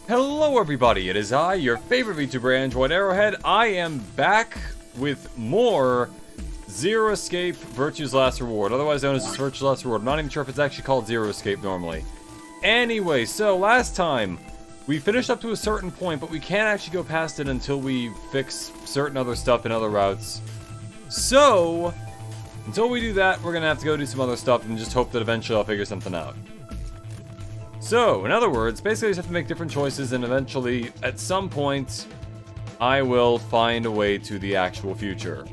Hello everybody, it is I, your favorite VTuber Android Arrowhead. I am back with more Zero Escape Virtue's Last Reward, otherwise known as Virtue's Last Reward. I'm not even sure if it's actually called Zero Escape normally. Anyway, so last time, we finished up to a certain point, but we can't actually go past it until we fix certain other stuff in other routes. So, until we do that, we're gonna have to go do some other stuff and just hope that eventually I'll figure something out. So, in other words, basically I just have to make different choices and eventually, at some point, I will find a way to the actual future.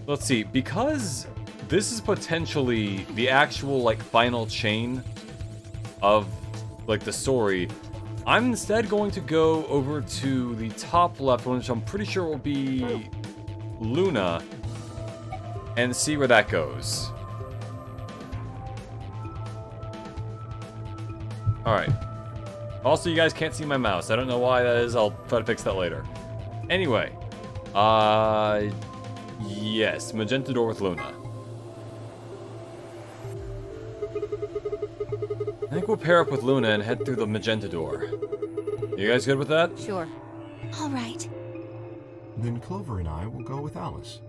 Let's see, because this is potentially the actual, like, final chain of, like, the story, I'm instead going to go over to the top left one, which I'm pretty sure will be Luna, and see where that goes. Alright. Also, you guys can't see my mouse. I don't know why that is. I'll try to fix that later. Anyway. Yes. Magenta door with Luna. I think we'll pair up with Luna and head through the magenta door. You guys good with that? Sure. All right. Then Clover and I will go with Alice.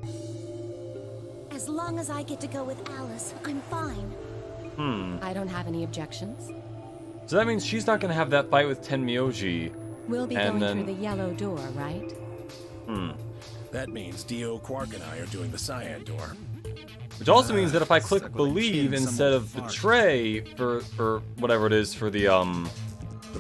As long as I get to go with Alice, I'm fine. I don't have any objections. So that means she's not going to have that fight with Tenmyoji. We'll be And going then- through the yellow door, right? That means Dio, Quark, and I are doing the cyan door. Which also means that if I click Stuck with a believe chin, instead of someone betray for whatever it is for the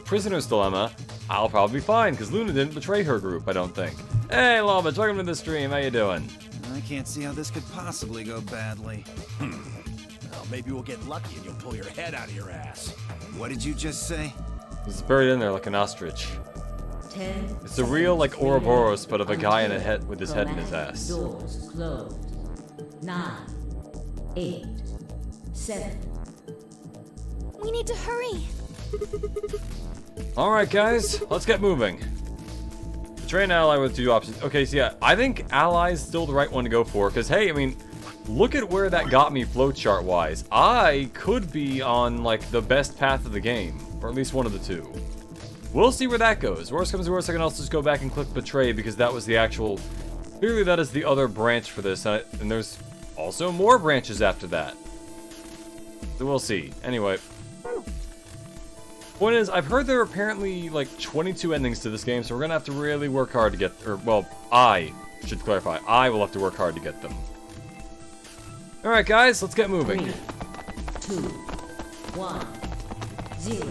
prisoner's dilemma, I'll probably be fine because Luna didn't betray her group, I don't think. Hey Lobach, welcome to the stream. How you doing? I can't see how this could possibly go badly. Well, maybe we'll get lucky and you'll pull your head out of your ass. What did you just say? It's buried in there like an ostrich. 10. It's a real like Ouroboros, but of a guy in a head with his head in his ass. Doors closed. 9, 8, 7. We need to hurry. All right, guys, let's get moving. Betray an ally with 2 options. Okay, so yeah, I think ally is still the right one to go for because hey, I mean, look at where that got me flowchart wise. I could be on like the best path of the game, or at least one of the two. We'll see where that goes. Worst comes to worst, I can also just go back and click betray because that was the actual. Clearly, that is the other branch for this, and there's also more branches after that. So we'll see. Anyway. Point is, I've heard there are apparently like 22 endings to this game, so we're gonna have to really work hard to get, or well, I should clarify, I will have to work hard to get them. Alright guys, let's get moving. 3, 2, 1, 0.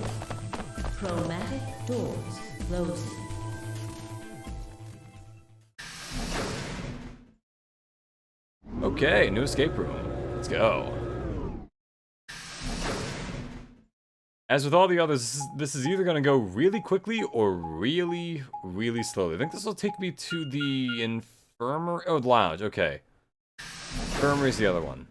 Chromatic doors closing. Okay, new escape room. Let's go. As with all the others, this is either gonna go really quickly or really, really slowly. I think this will take me to the infirmary, oh, lounge, okay. Infirmary is the other one.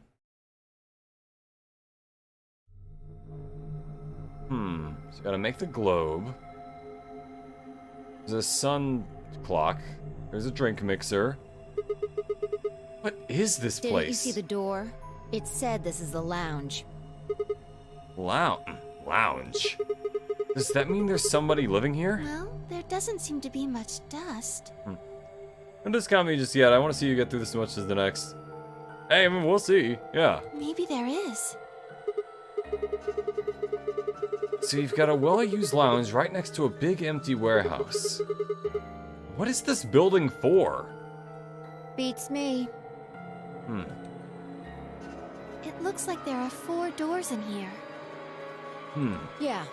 So gotta make the globe. There's a sun clock. There's a drink mixer. What is this Didn't place? you see the door? It said this is the lounge. Lounge. Does that mean there's somebody living here? Well, there doesn't seem to be much dust. Don't discount me just yet. I want to see you get through this as much as the next. Hey, I mean, we'll see. Yeah. Maybe there is. So you've got a well-used lounge right next to a big empty warehouse. What is this building for? Beats me. It looks like there are 4 doors in here. Yeah.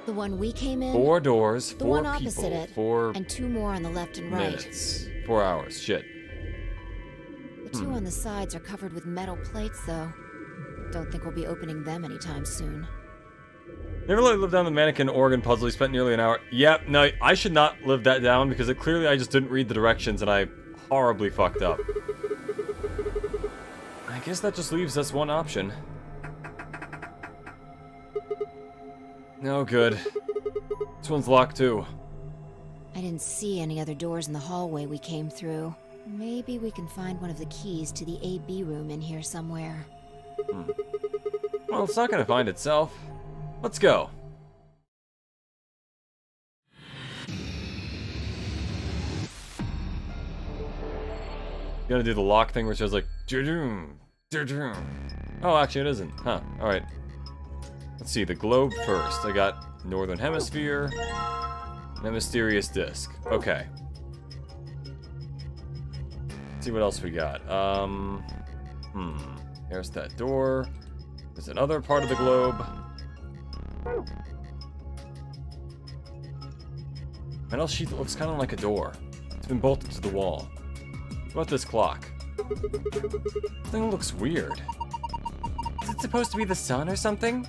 The one we came in, 4 doors, the 4 one people, opposite it, 4 and 2 more on the left and right. minutes, 4 hours. Shit. The 2 on the sides are covered with metal plates, though. Don't think we'll be opening them anytime soon. Never let me live down the mannequin organ puzzle. You spent nearly an hour. Yep, no, I should not live that down because clearly I just didn't read the directions and I horribly fucked up. I guess that just leaves us one option. No good. This one's locked too. I didn't see any other doors in the hallway we came through. Maybe we can find one of the keys to the AB room in here somewhere. Well, it's not gonna find itself. Let's go. gonna do the lock thing where it shows like, oh, actually it isn't. Huh, alright. Let's see, the globe first. I got Northern Hemisphere, and a mysterious disc. Okay. Let's see what else we got. There's that door. There's another part of the globe. Metal sheet that looks kind of like a door. It's been bolted to the wall. What about this clock? This thing looks weird. Is it supposed to be the sun or something?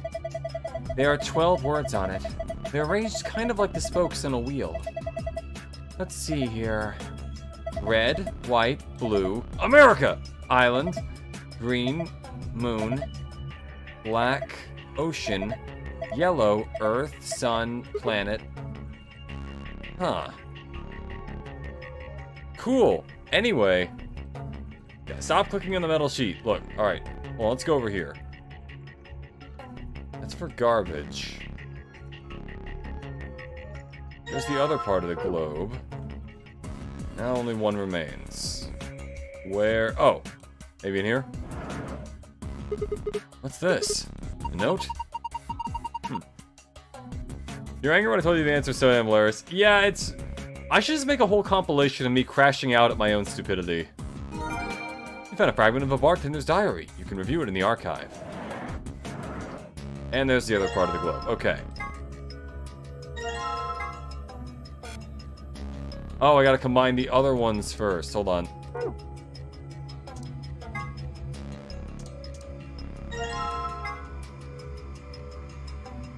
There are 12 words on it. They're arranged kind of like the spokes in a wheel. Let's see here. Red, white, blue, America! Island, green, moon, black, ocean, yellow, earth, sun, planet. Huh. Cool. Anyway. Yeah, stop clicking on the metal sheet. Look, alright. Well, let's go over here. That's for garbage. There's the other part of the globe. Now only one remains. Where? Oh. Maybe in here? What's this? A note? You're angry when I told you the answer, so I am, Laris. Yeah, it's... I should just make a whole compilation of me crashing out at my own stupidity. You found a fragment of a bartender's diary. You can review it in the archive. And there's the other part of the globe. Okay. Oh, I gotta combine the other ones first. Hold on.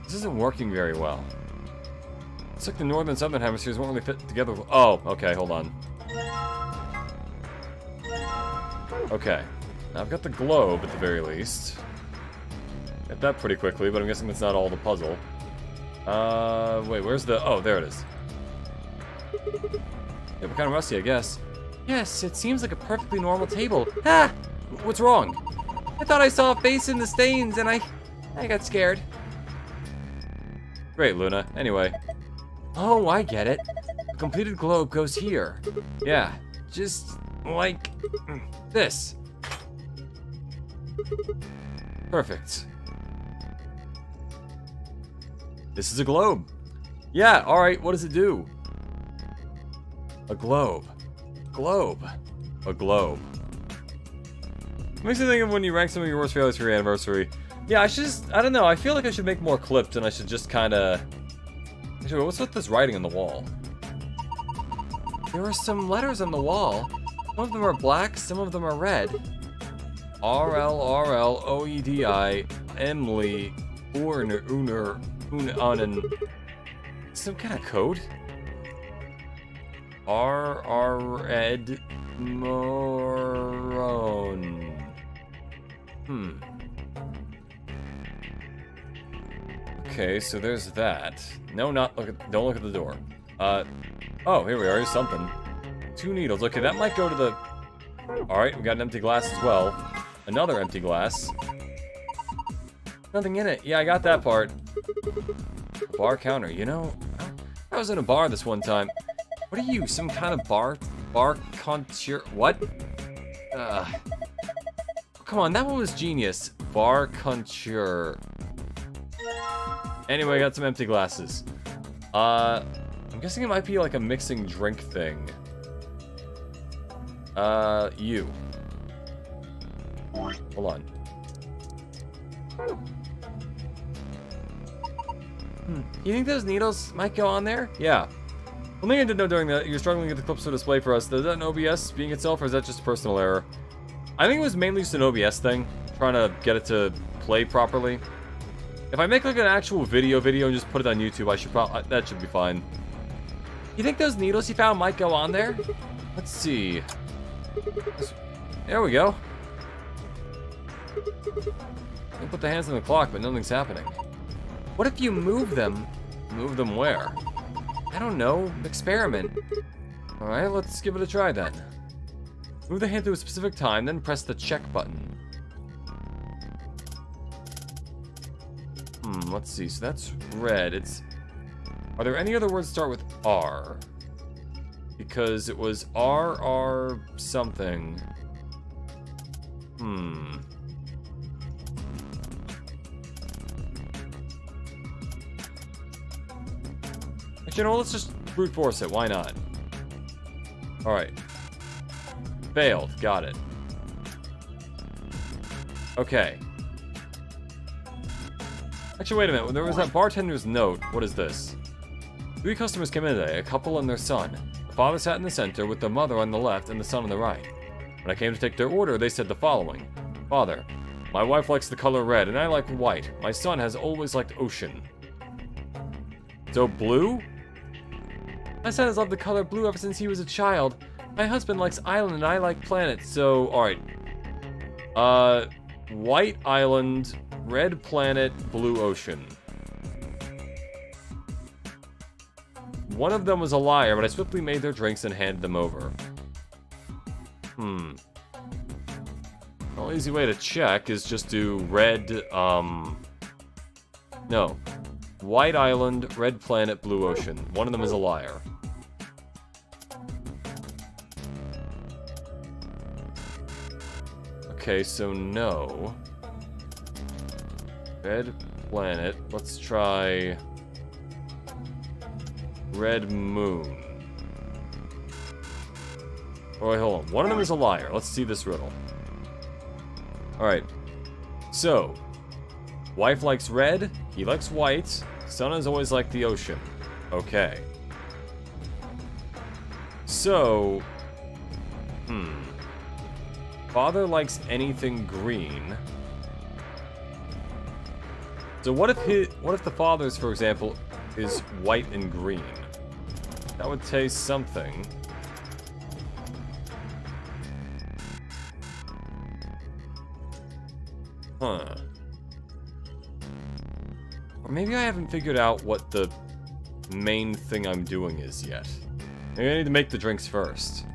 This isn't working very well. Looks like the northern and southern hemispheres won't really fit together. Oh, okay, hold on. Okay. Now I've got the globe at the very least. Get that pretty quickly, but I'm guessing that's not all the puzzle. Wait, where's the... Oh, there it is. Yeah, we're kind of rusty, I guess. Yes, it seems like a perfectly normal table. Ah! What's wrong? I thought I saw a face in the stains, and I got scared. Great, Luna. Anyway. Oh, I get it. A completed globe goes here. Yeah, just like this. Perfect. This is a globe. Yeah, alright, what does it do? A globe. Globe. A globe. Makes me think of when you rank some of your worst failures for your anniversary. Yeah, I should just, I don't know, I feel like I should make more clips and I should just kinda... Actually, what's with this writing on the wall? There are some letters on the wall. Some of them are black, some of them are red. R-L-R-L-O-E-D-I, Emily, Unen. Some kind of code? R-R-Ed Moron. Okay, so there's that. No, don't look at the door. Oh, here we are, here's something. 2 needles, okay, that might go to the... Alright, we got an empty glass as well. Another empty glass. Nothing in it. Yeah, I got that part. Bar counter, you know, I was in a bar this one time. What are you, some kind of bar contour? What? Come on, that one was genius. Bar contour. Anyway, I got some empty glasses. I'm guessing it might be like a mixing drink thing. You. Hold on. You think those needles might go on there? Yeah. One thing I did know during that, you're struggling to get the clips to display for us. Is that an OBS being itself, or is that just a personal error? I think it was mainly just an OBS thing, trying to get it to play properly. If I make like an actual video and just put it on YouTube, I should that should be fine. You think those needles you found might go on there? Let's see. There we go. I put the hands on the clock, but nothing's happening. What if you move them? Move them where? I don't know. Experiment. Alright, let's give it a try then. Move the hand to a specific time, then press the check button. Let's see. So that's red. Are there any other words that start with R? Because it was R something. Actually, you know what? Let's just brute force it. Why not? Alright. Failed. Got it. Okay. Actually, wait a minute. When there was that bartender's note, what is this? 3 customers came in today, a couple and their son. The father sat in the center with the mother on the left and the son on the right. When I came to take their order, they said the following. Father, my wife likes the color red and I like white. My son has always liked ocean. So blue? My son has loved the color blue ever since he was a child. My husband likes island and I like planet, so alright. White island, red planet, blue ocean. One of them was a liar, but I swiftly made their drinks and handed them over. Well, easy way to check is just do red, no. White island, red planet, blue ocean. One of them is a liar. Okay, so no. Red planet. Let's try red moon. Oh, wait, hold on. One of them is a liar. Let's see this riddle. Alright. So, wife likes red, he likes white, son has always liked the ocean. Okay. So, father likes anything green. So what if the father's, for example, is white and green? That would taste something. Huh. Or maybe I haven't figured out what the main thing I'm doing is yet. Maybe I need to make the drinks first.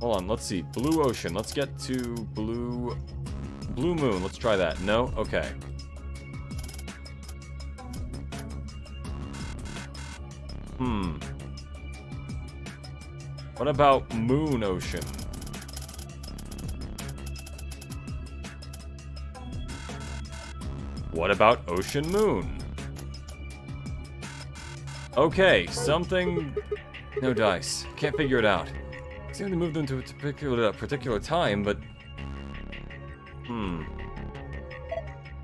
Hold on, let's see. Blue ocean. Let's get to blue moon. Let's try that. No? Okay. What about moon ocean? What about ocean moon? Okay, something... No dice. Can't figure it out. I seem to move them to a particular time, but...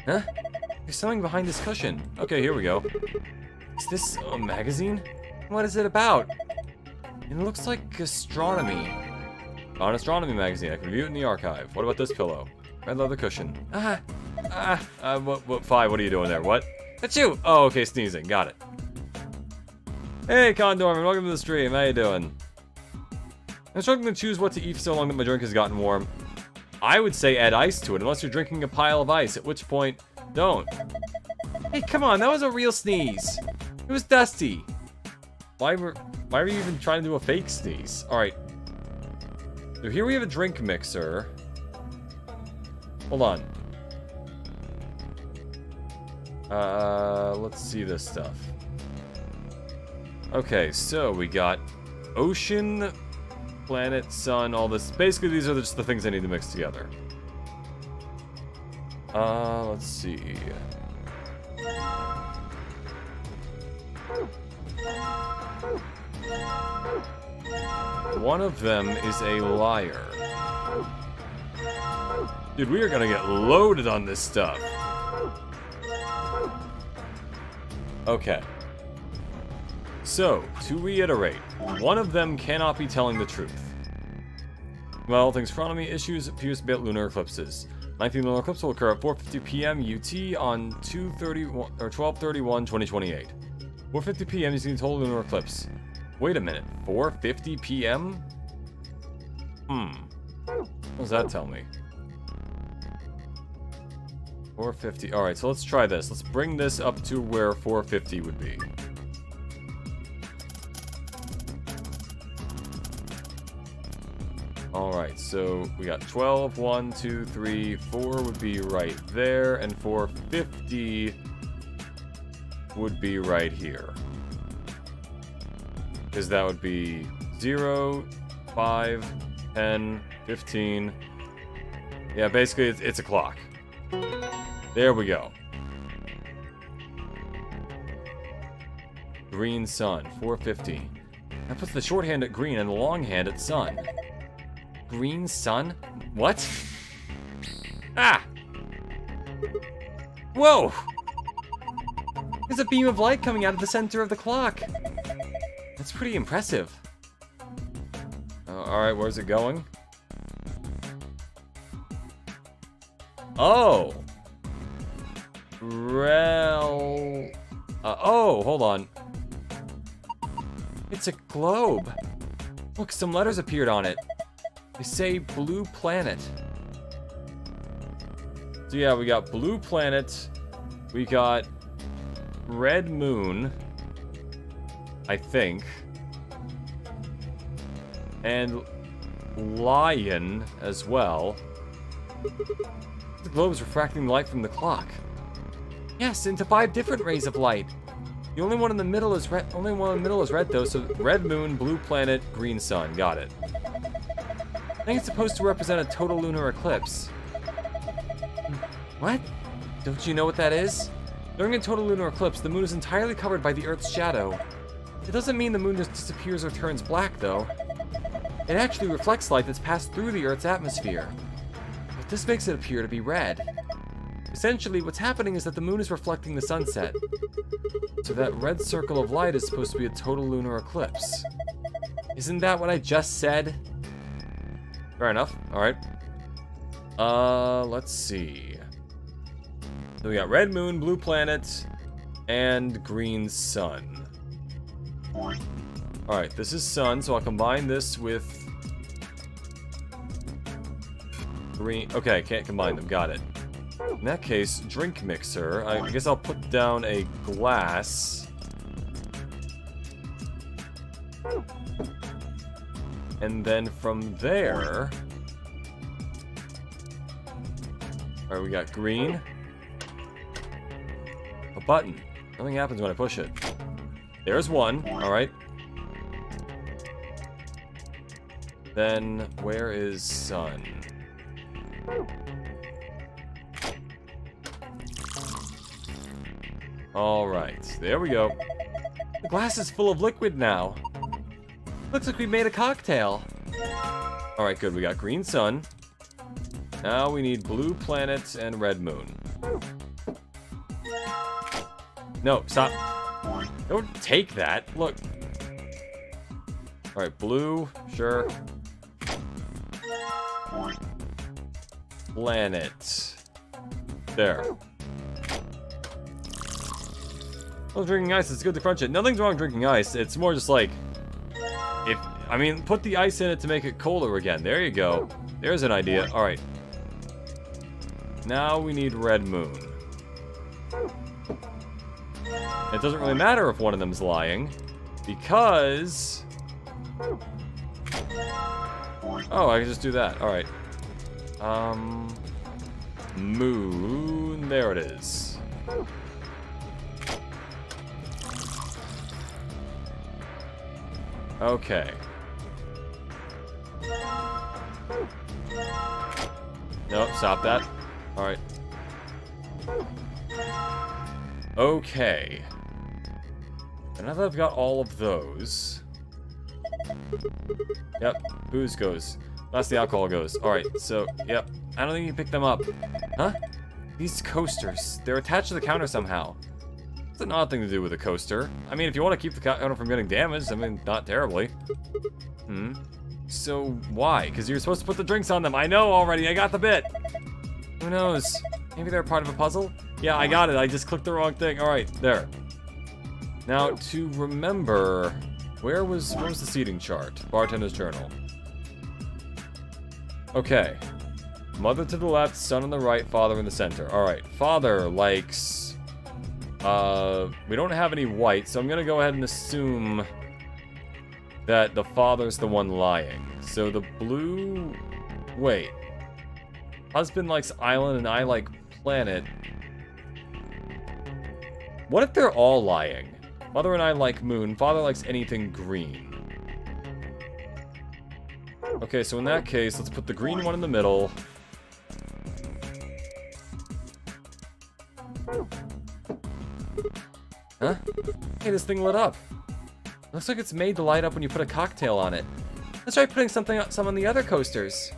Huh? There's something behind this cushion. Okay, here we go. Is this a magazine? What is it about? It looks like astronomy. An astronomy magazine. I can view it in the archive. What about this pillow? Red leather cushion. What, Fi, what are you doing there? What? That's you! Oh, okay, sneezing. Got it. Hey, Condorman, welcome to the stream. How you doing? I'm struggling to choose what to eat so long that my drink has gotten warm. I would say add ice to it, unless you're drinking a pile of ice, at which point, don't. Hey, come on, that was a real sneeze. It was Dusty. Why were you even trying to do a fake sneeze? Alright. So here we have a drink mixer. Hold on. Let's see this stuff. Okay, so we got ocean, planet, sun, all this. Basically, these are just the things I need to mix together. Let's see. One of them is a liar. Dude, we are gonna get loaded on this stuff. Okay. So, to reiterate, one of them cannot be telling the truth. Well, things astronomy issues appears to be at lunar eclipses. 19th lunar eclipse will occur at 4:50 p.m. UT on 12/31/2028. 4:50 p.m. is the total lunar eclipse. Wait a minute, 4:50 p.m.? What does that tell me? 4:50. Alright, so let's try this. Let's bring this up to where 4:50 would be. Alright, so we got 12, 1, 2, 3, 4 would be right there, and 4:50 would be right here. Because that would be 0, 5, 10, 15. Yeah, basically it's a clock. There we go. Green sun, 450. That puts the shorthand at green and the longhand at sun. Green sun? What? Ah! Whoa! There's a beam of light coming out of the center of the clock. That's pretty impressive. Alright, where's it going? Oh! Oh, hold on. It's a globe. Look, some letters appeared on it. They say Blue Planet. So yeah, we got Blue Planet. We got Red Moon. I think. And Lion as well. The globe is refracting light from the clock. Yes, into 5 different rays of light. The only one in the middle is red. Only one in the middle is red, though. So red moon, blue planet, green sun. Got it. I think it's supposed to represent a total lunar eclipse. What? Don't you know what that is? During a total lunar eclipse, the moon is entirely covered by the Earth's shadow. It doesn't mean the moon just disappears or turns black, though. It actually reflects light that's passed through the Earth's atmosphere. But this makes it appear to be red. Essentially, what's happening is that the moon is reflecting the sunset. So that red circle of light is supposed to be a total lunar eclipse. Isn't that what I just said? Fair enough. Alright. Let's see. So we got red moon, blue planet, and green sun. Alright, this is sun, so I'll combine this with green. Okay, can't combine them. Got it. In that case, drink mixer. I guess I'll put down a glass. And then from there... Alright, we got green. A button. Nothing happens when I push it. There's one. Alright. Then, where is sun? Alright, there we go. The glass is full of liquid now. Looks like we made a cocktail. Alright, good. We got green sun. Now we need blue planet and red moon. No, stop. Don't take that. Look. Alright, blue. Sure. Planet. There. Well, drinking ice, it's good to crunch it. Nothing's wrong with drinking ice. It's more just like, put the ice in it to make it colder again. There you go. There's an idea. All right. Now we need red moon. It doesn't really matter if one of them's lying, because... Oh, I can just do that. All right. Moon. There it is. Okay. Nope, stop that. Alright. Okay. And now that I've got all of those... Yep, booze goes. That's the alcohol goes. Alright, so, yep. I don't think you can pick them up. Huh? These coasters. They're attached to the counter somehow. It's an odd thing to do with a coaster. I mean, if you want to keep the counter from getting damaged, I mean, not terribly. So, why? Because you're supposed to put the drinks on them. I know already. I got the bit. Who knows? Maybe they're part of a puzzle? Yeah, I got it. I just clicked the wrong thing. Alright, there. Now, to remember... Where was the seating chart? Bartender's journal. Okay. Mother to the left, son on the right, father in the center. Alright, father likes... we don't have any white, so I'm gonna go ahead and assume that the father's the one lying. So the blue... Wait. Husband likes island and I like planet. What if they're all lying? Mother and I like moon. Father likes anything green. Okay, so in that case, let's put the green one in the middle. Huh? Hey, this thing lit up. Looks like it's made to light up when you put a cocktail on it. Let's try putting some on the other coasters.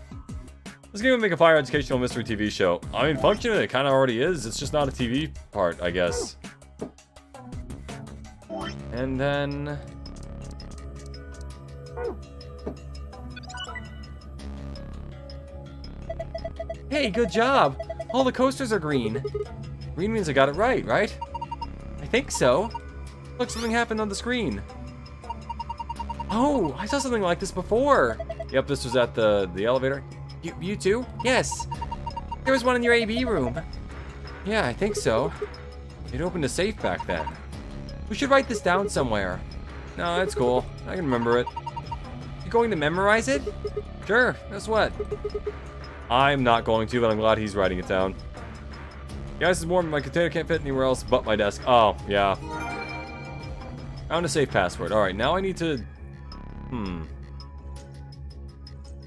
This game would make a fire educational mystery TV show. I mean, functionally, it kind of already is. It's just not a TV part, I guess. And then... Hey, good job! All the coasters are green. Green means I got it right, right? I think so. Look, something happened on the screen. Oh, I saw something like this before. Yep, this was at the elevator. You too? Yes. There was one in your AB room. Yeah, I think so. It opened a safe back then. We should write this down somewhere. No, that's cool. I can remember it. You going to memorize it? Sure, guess what? I'm not going to, but I'm glad he's writing it down. Guys, it's warm. My container can't fit anywhere else but my desk. Oh, yeah. Found a safe password. Alright, now I need to...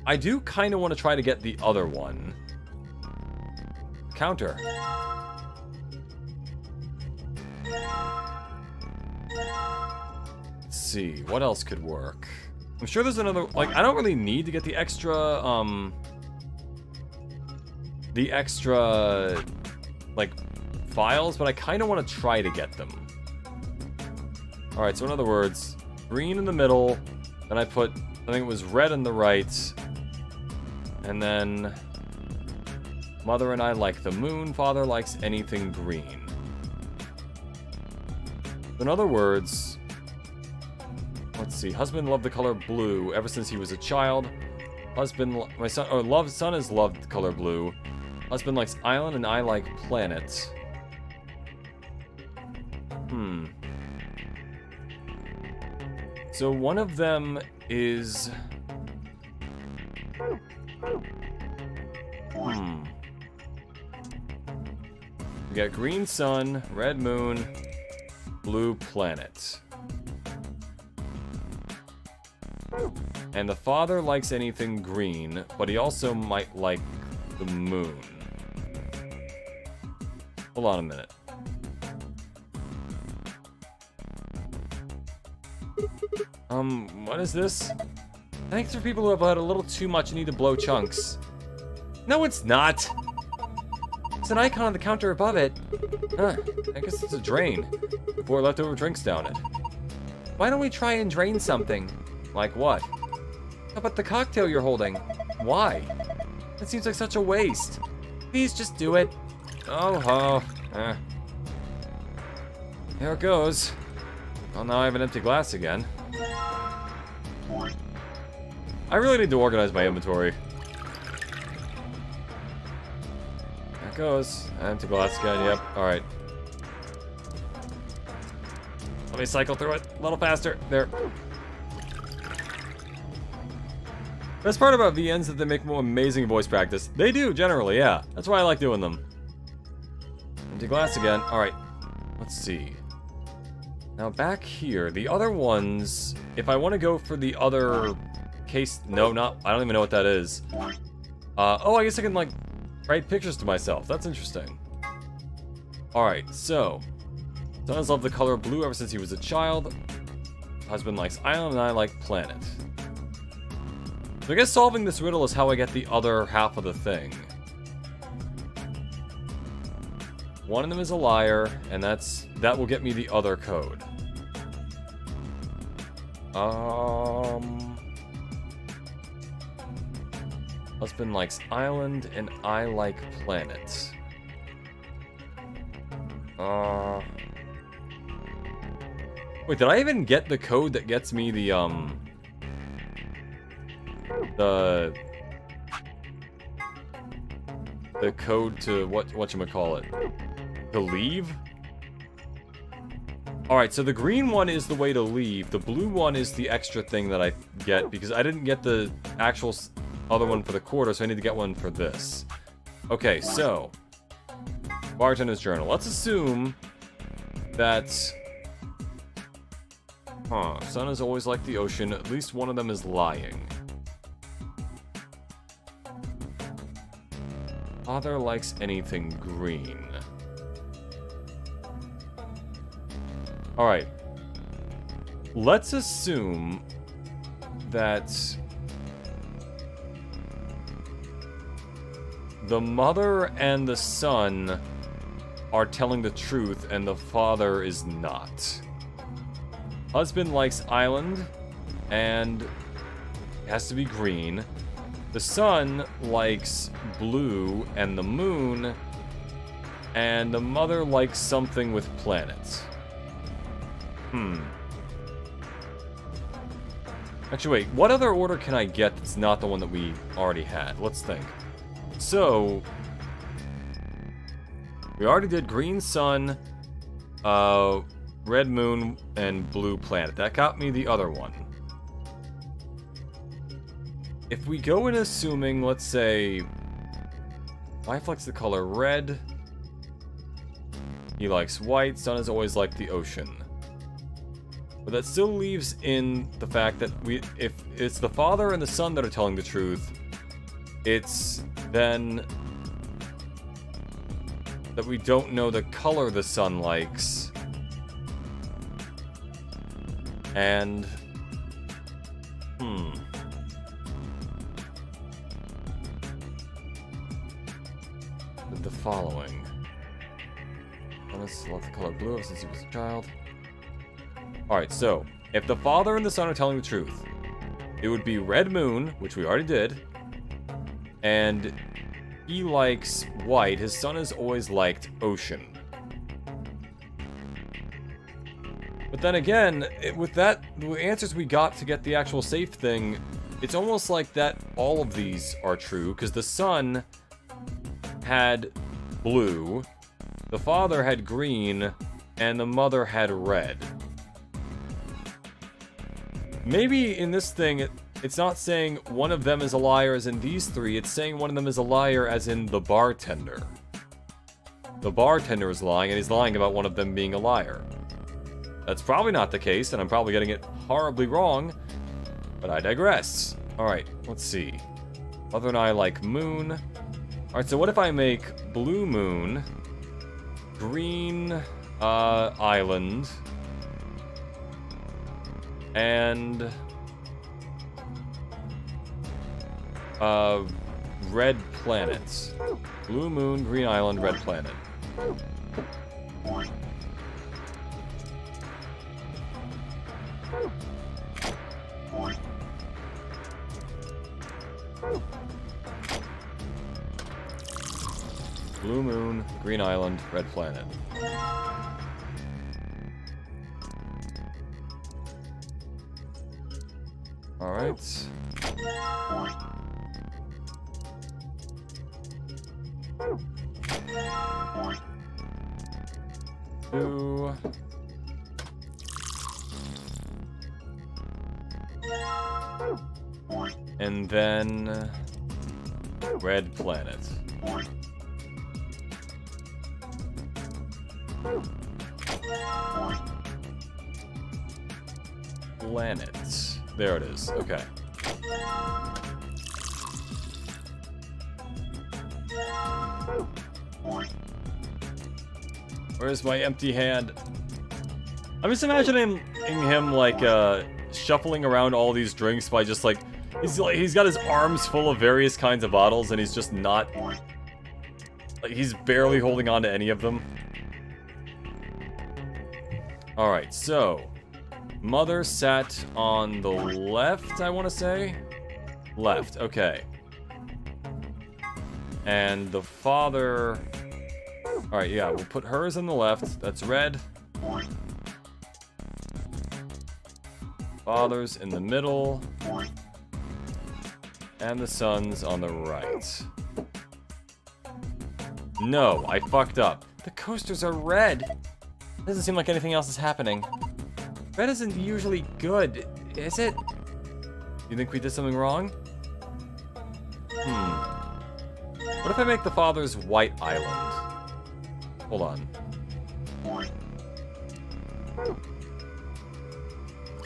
I do kind of want to try to get the other one. Counter. Let's see, what else could work? I'm sure there's another, like, I don't really need to get the extra, like, files, but I kind of want to try to get them. Alright, so in other words, green in the middle, then I put, I think it was red in the right, and then Mother and I like the moon, Father likes anything green. In other words, let's see, husband loved the color blue ever since he was a child. Husband, my son, son has loved the color blue. Husband likes island and I like planet. So one of them is... We got green sun, red moon, blue planet. And the father likes anything green, but he also might like the moon. Hold on a minute. What is this? Thanks for people who have had a little too much and need to blow chunks. No, it's not! It's an icon on the counter above it. Huh, I guess it's a drain. 4 leftover drinks down it. Why don't we try and drain something? Like what? How about the cocktail you're holding? Why? That seems like such a waste. Please just do it. Oh. Here it goes. Well, now I have an empty glass again. I really need to organize my inventory. There it goes. Empty glass again, yep. Alright. Let me cycle through it a little faster. There. Best part about VNs is that they make more amazing voice practice. They do, generally, yeah. That's why I like doing them. Empty glass again. Alright. Let's see. Now back here, the other ones, if I want to go for the other case, no, not, I don't even know what that is. Oh, I guess I can, like, write pictures to myself. That's interesting. Alright, so, son has loved the color blue ever since he was a child. Husband likes island and I like planet. So I guess solving this riddle is how I get the other half of the thing. One of them is a liar, and that will get me the other code. Husband likes island, and I like planet. Wait, did I even get the code that gets me the code to whatchamacallit? To leave? Alright, so the green one is the way to leave. The blue one is the extra thing that I get, because I didn't get the actual other one for the quarter, so I need to get one for this. Okay, so... Bartender's journal. Let's assume that Huh. Sun is always like the ocean. At least one of them is lying. Father likes anything green. Alright. Let's assume that the mother and the son are telling the truth and the father is not. Husband likes island and it has to be green. The son likes blue and the moon, and the mother likes something with planets. Actually, wait, what other order can I get that's not the one that we already had? Let's think. So, we already did green sun, red moon, and blue planet. That got me the other one. If we go in assuming, let's say, wife likes the color red, he likes white, sun is always like the ocean. But that still leaves in the fact that if it's the father and the son that are telling the truth, it's then that we don't know the color the sun likes. And the following. Let's select the color blue since he was a child. Alright, so if the father and the son are telling the truth, it would be red moon, which we already did, and he likes white. His son has always liked ocean. But then again, with that, the answers we got to get the actual safe thing, it's almost like that all of these are true, because the son had blue, the father had green, and the mother had red. Maybe in this thing, it's not saying one of them is a liar as in these three, it's saying one of them is a liar as in the bartender. The bartender is lying, and he's lying about one of them being a liar. That's probably not the case, and I'm probably getting it horribly wrong, but I digress. Alright, let's see. Mother and I like moon. Alright, so what if I make blue moon, green island, and red planets. Blue moon, green island, red planet. Blue moon, green island, red planet. Alright. Two. And then red planet. Planets. There it is. Okay. Where's my empty hand? I'm just imagining him like shuffling around all these drinks by just like he's got his arms full of various kinds of bottles and he's just not like he's barely holding on to any of them. All right, so mother sat on the left, I want to say. Left, okay. And the father... Alright, yeah, we'll put hers on the left. That's red. Father's in the middle. And the son's on the right. No, I fucked up. The coasters are red. Doesn't seem like anything else is happening. Red isn't usually good, is it? You think we did something wrong? What if I make the father's white island? Hold on.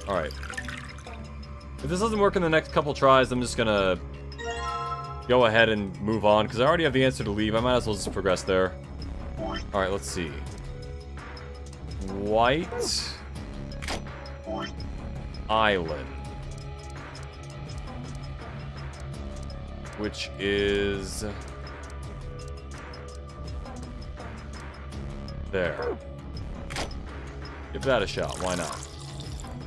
Alright. If this doesn't work in the next couple tries, I'm just gonna go ahead and move on, because I already have the answer to leave. I might as well just progress there. Alright, let's see. White Island. Which is... there. Give that a shot, why not?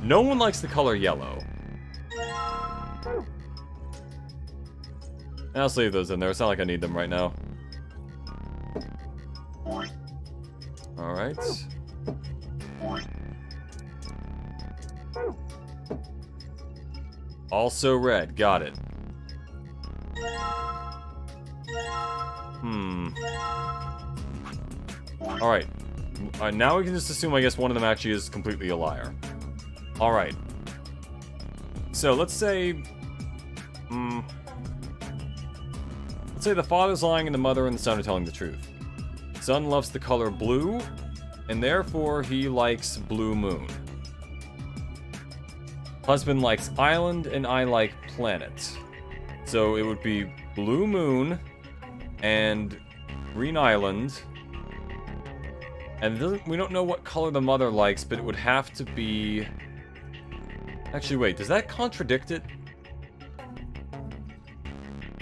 No one likes the color yellow. I'll leave those in there. It's not like I need them right now. Alright. Also red. Got it. Alright. Now we can just assume, I guess, one of them actually is completely a liar. Alright. So, let's say... let's say the father's lying and the mother and the son are telling the truth. Son loves the color blue, and therefore he likes Blue Moon. Husband likes island, and I like planet. So it would be Blue Moon and Green Island. And we don't know what color the mother likes, but it would have to be... Actually, wait, does that contradict it?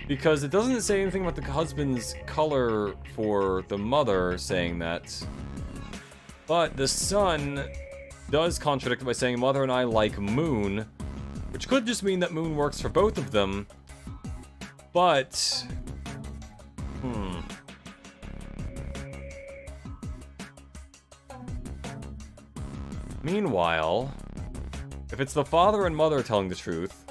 Because it doesn't say anything about the husband's color for the mother saying that. But the son does contradict it by saying mother and I like moon, which could just mean that moon works for both of them. But... Meanwhile, if it's the father and mother telling the truth,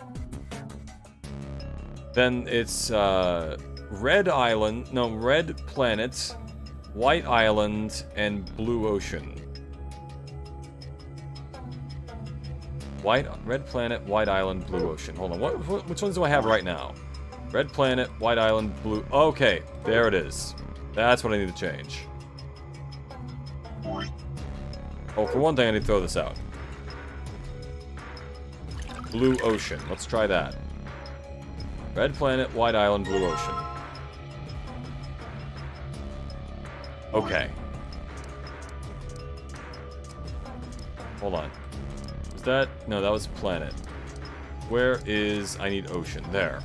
then it's Red Island, no, Red Planet, White Island, and Blue Ocean. Red Planet, White Island, Blue Ocean. Hold on, which ones do I have right now? Red Planet, White Island, Blue... Okay, there it is. That's what I need to change. Oh, for one thing, I need to throw this out. Blue Ocean. Let's try that. Red Planet, White Island, Blue Ocean. Okay. Hold on. Was that... No, that was Planet. Where is... I need Ocean. There.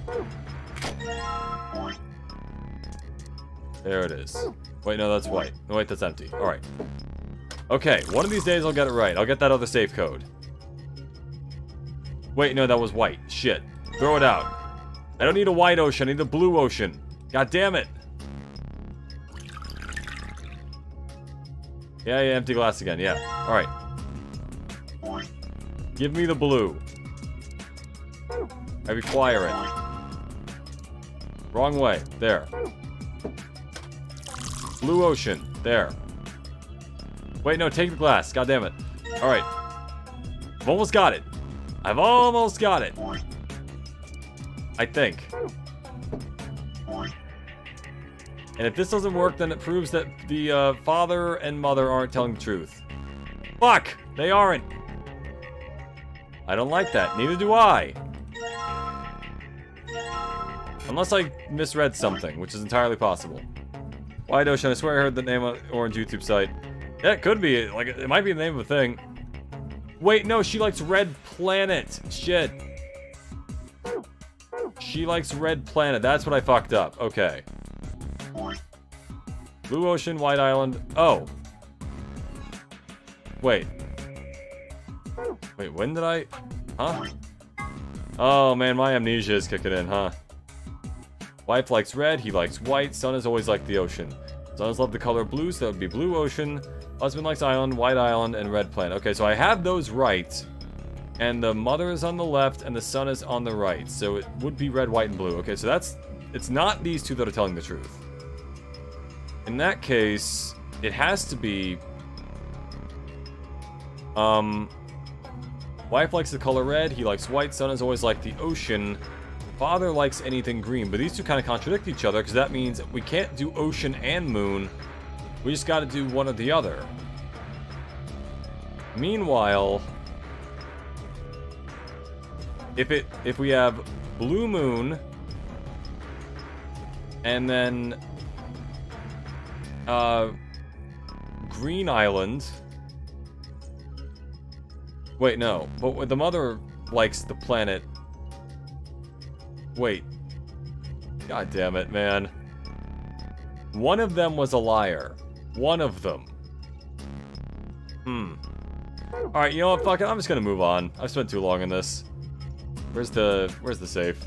There it is. Wait, no, that's white. No, wait, that's empty. Alright. Okay, one of these days I'll get it right. I'll get that other safe code. Wait, no, that was white. Shit. Throw it out. I don't need a white ocean, I need a blue ocean. God damn it. Yeah, empty glass again, yeah. Alright. Give me the blue. I require it. Wrong way. There. Blue ocean. There. Wait, no, take the glass. God damn it. Alright. I've almost got it. I've almost got it. I think. And if this doesn't work, then it proves that the father and mother aren't telling the truth. Fuck! They aren't. I don't like that. Neither do I. Unless I misread something, which is entirely possible. White Ocean, I swear I heard the name on Orange YouTube site. Yeah, it could be. Like, it might be the name of a thing. Wait, no, she likes Red Planet. Shit. She likes Red Planet. That's what I fucked up. Okay. Blue Ocean, White Island. Oh. Wait. Wait, when did I... Huh? Oh, man, my amnesia is kicking in, huh? Wife likes red, he likes white. Son has always liked the ocean. Son has loved the color blue, so that would be Blue Ocean. Husband likes island, White Island, and Red Planet. Okay, so I have those right. And the mother is on the left, and the son is on the right. So it would be red, white, and blue. Okay, so that's... It's not these two that are telling the truth. In that case, it has to be... Wife likes the color red, he likes white, son has always liked the ocean. Father likes anything green, but these two kind of contradict each other, because that means we can't do ocean and moon. We just got to do one or the other. Meanwhile... if we have Blue Moon and then Green Island. Wait, no. But the mother likes the planet. Wait. God damn it, man. One of them was a liar. One of them. Alright, you know what? Fuck it. I'm just gonna move on. I've spent too long in this. Where's the safe?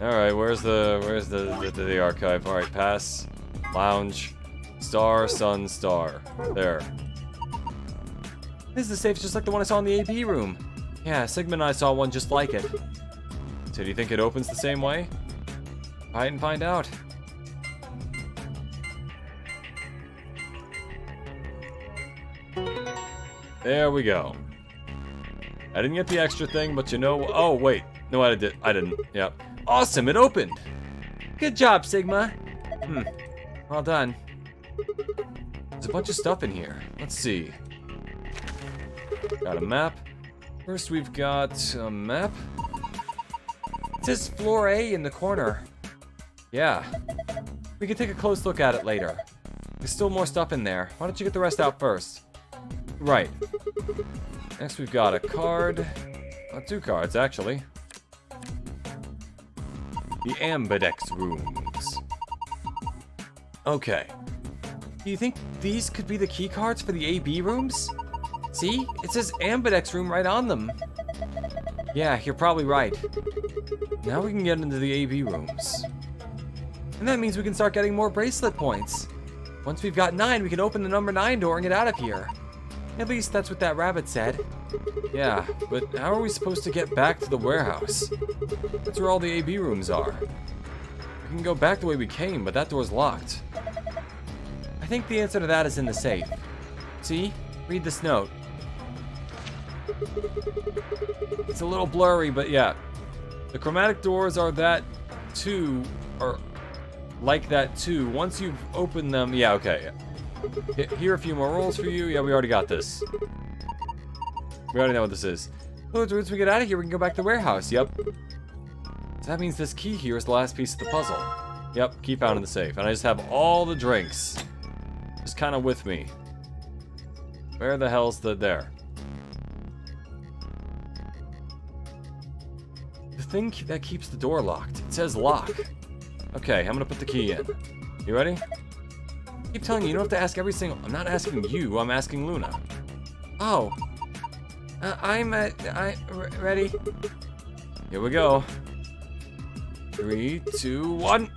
Alright, where's the archive? Alright, pass. Lounge. Star, sun, star. There. This is the safe just like the one I saw in the AB room. Yeah, Sigma and I saw one just like it. So do you think it opens the same way? Fight and find out. There we go. I didn't get the extra thing, but you know... Oh, wait. No, I didn't. Yep. Awesome, it opened! Good job, Sigma. Well done. There's a bunch of stuff in here. Let's see. Got a map. First, we've got a map. It says floor A in the corner. Yeah. We can take a close look at it later. There's still more stuff in there. Why don't you get the rest out first? Right. Next, we've got a card. Oh, 2 cards, actually. The Ambidex rooms. Okay. Do you think these could be the key cards for the AB rooms? See? It says Ambidex room right on them. Yeah, you're probably right. Now we can get into the AB rooms. And that means we can start getting more bracelet points. Once we've got 9, we can open the number 9 door and get out of here. At least that's what that rabbit said. Yeah, but how are we supposed to get back to the warehouse? That's where all the AB rooms are. We can go back the way we came, but that door's locked. I think the answer to that is in the safe. See? Read this note. It's a little blurry, but yeah. The chromatic doors are that too, or like that too. Once you've opened them, yeah, okay. Here are a few more rolls for you. Yeah, we already got this. We already know what this is. Once we get out of here, we can go back to the warehouse. Yep. So that means this key here is the last piece of the puzzle. Yep, key found in the safe. And I just have all the drinks. Just kind of with me. Where the hell's there? The thing that keeps the door locked. It says lock. Okay, I'm gonna put the key in. You ready? I keep telling you, you don't have to ask every single... I'm not asking you, I'm asking Luna. Oh. I'm ready. Here we go. 3, 2, 1.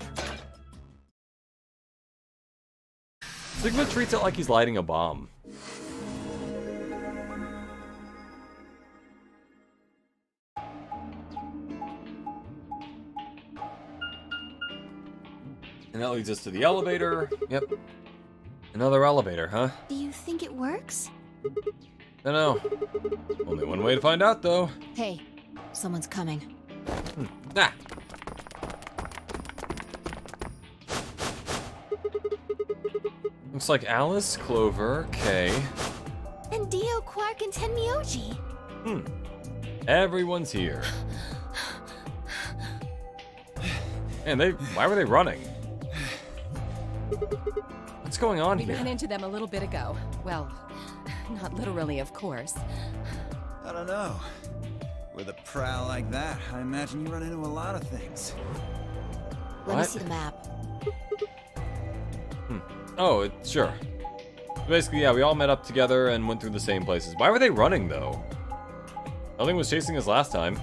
Sigma treats it like he's lighting a bomb. And that leads us to the elevator. Yep. Another elevator, huh? Do you think it works? I don't know. Only one way to find out, though. Hey, someone's coming. Ah. Looks like Alice, Clover, Kay. And Dio, Quark, and Tenmyoji. Everyone's here. And why were they running? What's going on We here? ran into them a little bit ago. Well, not literally, of course. I don't know. With a prowl like that, I imagine you run into a lot of things. Let me What? see the map. Oh, sure. Basically, yeah, we all met up together and went through the same places. Why were they running, though? Nothing was chasing us last time.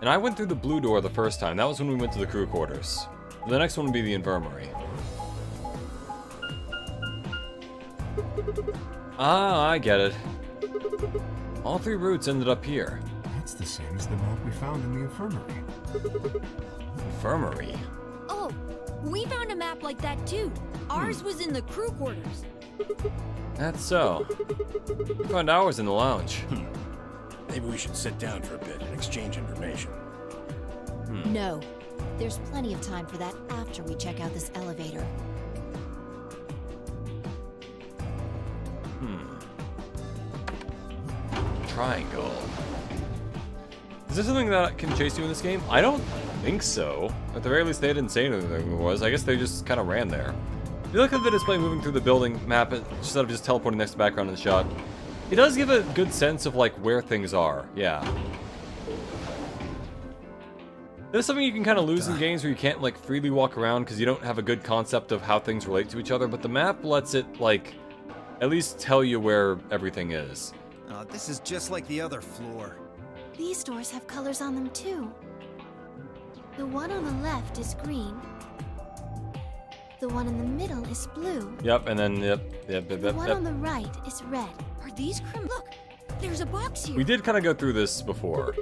And I went through the blue door the first time. That was when we went to the crew quarters. The next one would be the infirmary. Ah, I get it. All 3 routes ended up here. That's the same as the map we found in the infirmary. Infirmary? Oh, we found a map like that too. Ours was in the crew quarters. That's so. We found ours in the lounge. Maybe we should sit down for a bit and exchange information. No. There's plenty of time for that after we check out this elevator. triangle. Is there something that can chase you in this game? I don't think so. At the very least, they didn't say anything there was. I guess they just kind of ran there. If you look at the display moving through the building map instead of just teleporting next to the background in the shot, it does give a good sense of like where things are. Yeah. There's something you can kind of lose in games where you can't like freely walk around because you don't have a good concept of how things relate to each other, but the map lets it like at least tell you where everything is. This is just like the other floor. These doors have colors on them too. The one on the left is green. The one in the middle is blue. Yep, and then yep. The one on the right is red. Are these Look, there's a box here. We did kind of go through this before.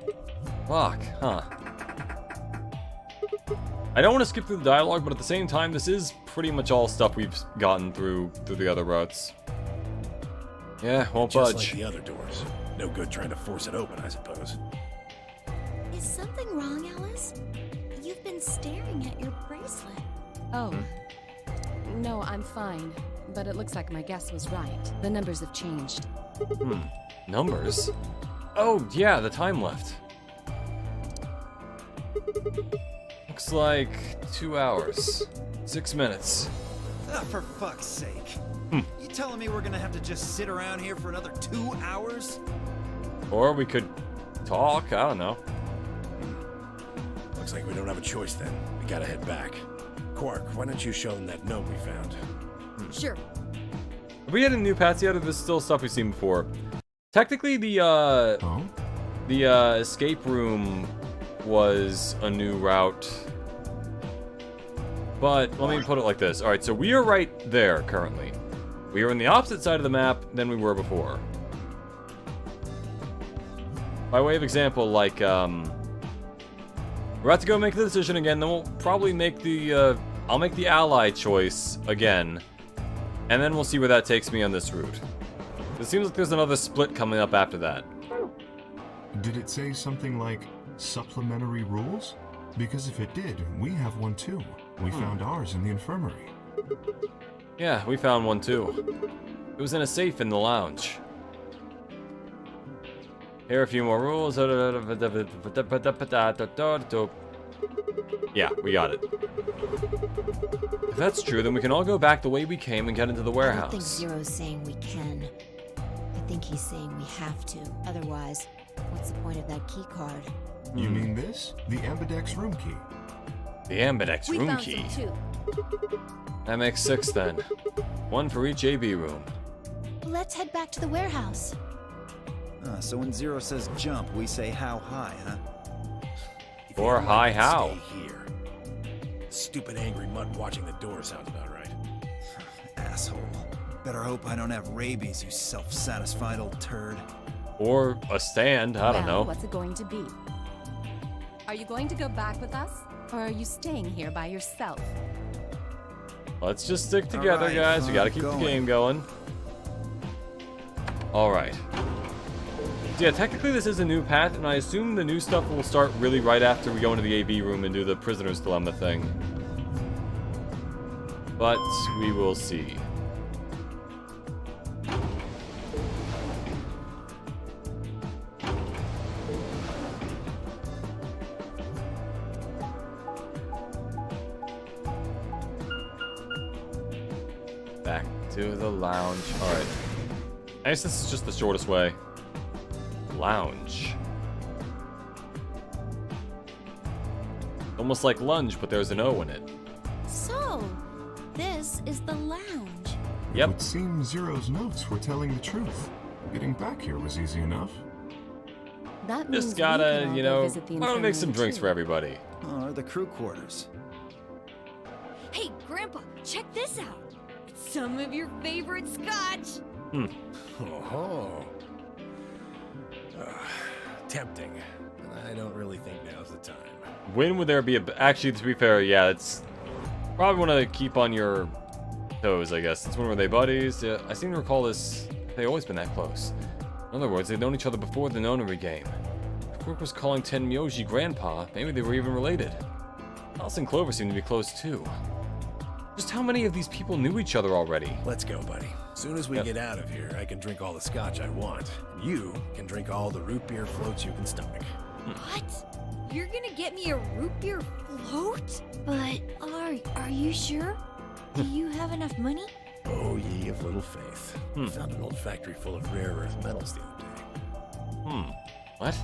Fuck, huh? I don't want to skip through the dialogue, but at the same time, this is pretty much all stuff we've gotten through the other routes. Yeah, won't Just budge. like the other doors. No good trying to force it open, I suppose. Is something wrong, Alice? You've been staring at your bracelet. Oh. No, I'm fine. But it looks like my guess was right. The numbers have changed. Numbers? Oh, yeah, the time left. Looks like 2 hours. 6 minutes. For fuck's sake. You telling me we're gonna have to just sit around here for another 2 hours? Or we could talk, I don't know. Looks like we don't have a choice then. We gotta head back. Quark, why don't you show them that note we found? Sure. Have we had any new paths yet, or this is still stuff we've seen before? Technically, the escape room was a new route. But let me put it like this. Alright, so we are right there currently. We are on the opposite side of the map than we were before. By way of example, like, we're about to go make the decision again, then we'll probably make the, I'll make the ally choice again. And then we'll see where that takes me on this route. It seems like there's another split coming up after that. Did it say something like supplementary rules? Because if it did, we have one too. We found ours in the infirmary. Yeah, we found one too. It was in a safe in the lounge. Here are a few more rules. Yeah, we got it. If that's true, then we can all go back the way we came and get into the I don't think warehouse. Zero's saying we can. I think he's saying we have to. Otherwise, what's the point of that key card? You mean this? The Ambidex room key. The Ambidex We room found key. some too. That makes 6 then. 1 for each AB room. Let's head back to the warehouse. So when Zero says jump, we say how high, huh? If you Or don't hi like it, how. Stay here. Stupid angry mutt watching the door sounds about right. Asshole. Better hope I don't have rabies, you self-satisfied old turd. Or a stand, I don't know. What's it going to be? Are you going to go back with us? Or are you staying here by yourself? Let's just stick together, Alright, guys. We gotta keep going. the game going. Alright. So yeah, technically this is a new path, and I assume the new stuff will start really right after we go into the AB room and do the prisoner's dilemma thing. But we will see. Back to the lounge. Alright. I guess this is just the shortest way. Lounge. Almost like lunge, but there's an O in it. So, this is the lounge. It Yep. would seem Zero's notes were telling the truth. Getting back here was easy enough. That means Just we can gotta, all you go know, visit the why don't we make infirmary some drinks too. for everybody? Or the crew quarters. Hey, Grandpa, check this out. It's some of your favorite scotch. Oh. Tempting. I don't really think now's the time. When would there be a... Actually, to be fair, yeah, it's... Probably want to keep on your toes, I guess. Since when were they buddies? Yeah, I seem to recall this... They've always been that close. In other words, they'd known each other before the Nonary game. If Quark was calling Tenmyoji Grandpa, maybe they were even related. Alice and Clover seem to be close, too. Just how many of these people knew each other already? Let's go, buddy. Soon as we Yep. get out of here, I can drink all the scotch I want. And you can drink all the root beer floats you can stomach. What? You're gonna get me a root beer float? But are you sure? Do you have enough money? Oh, ye of little faith. I found an old factory full of rare earth metals the other day. What?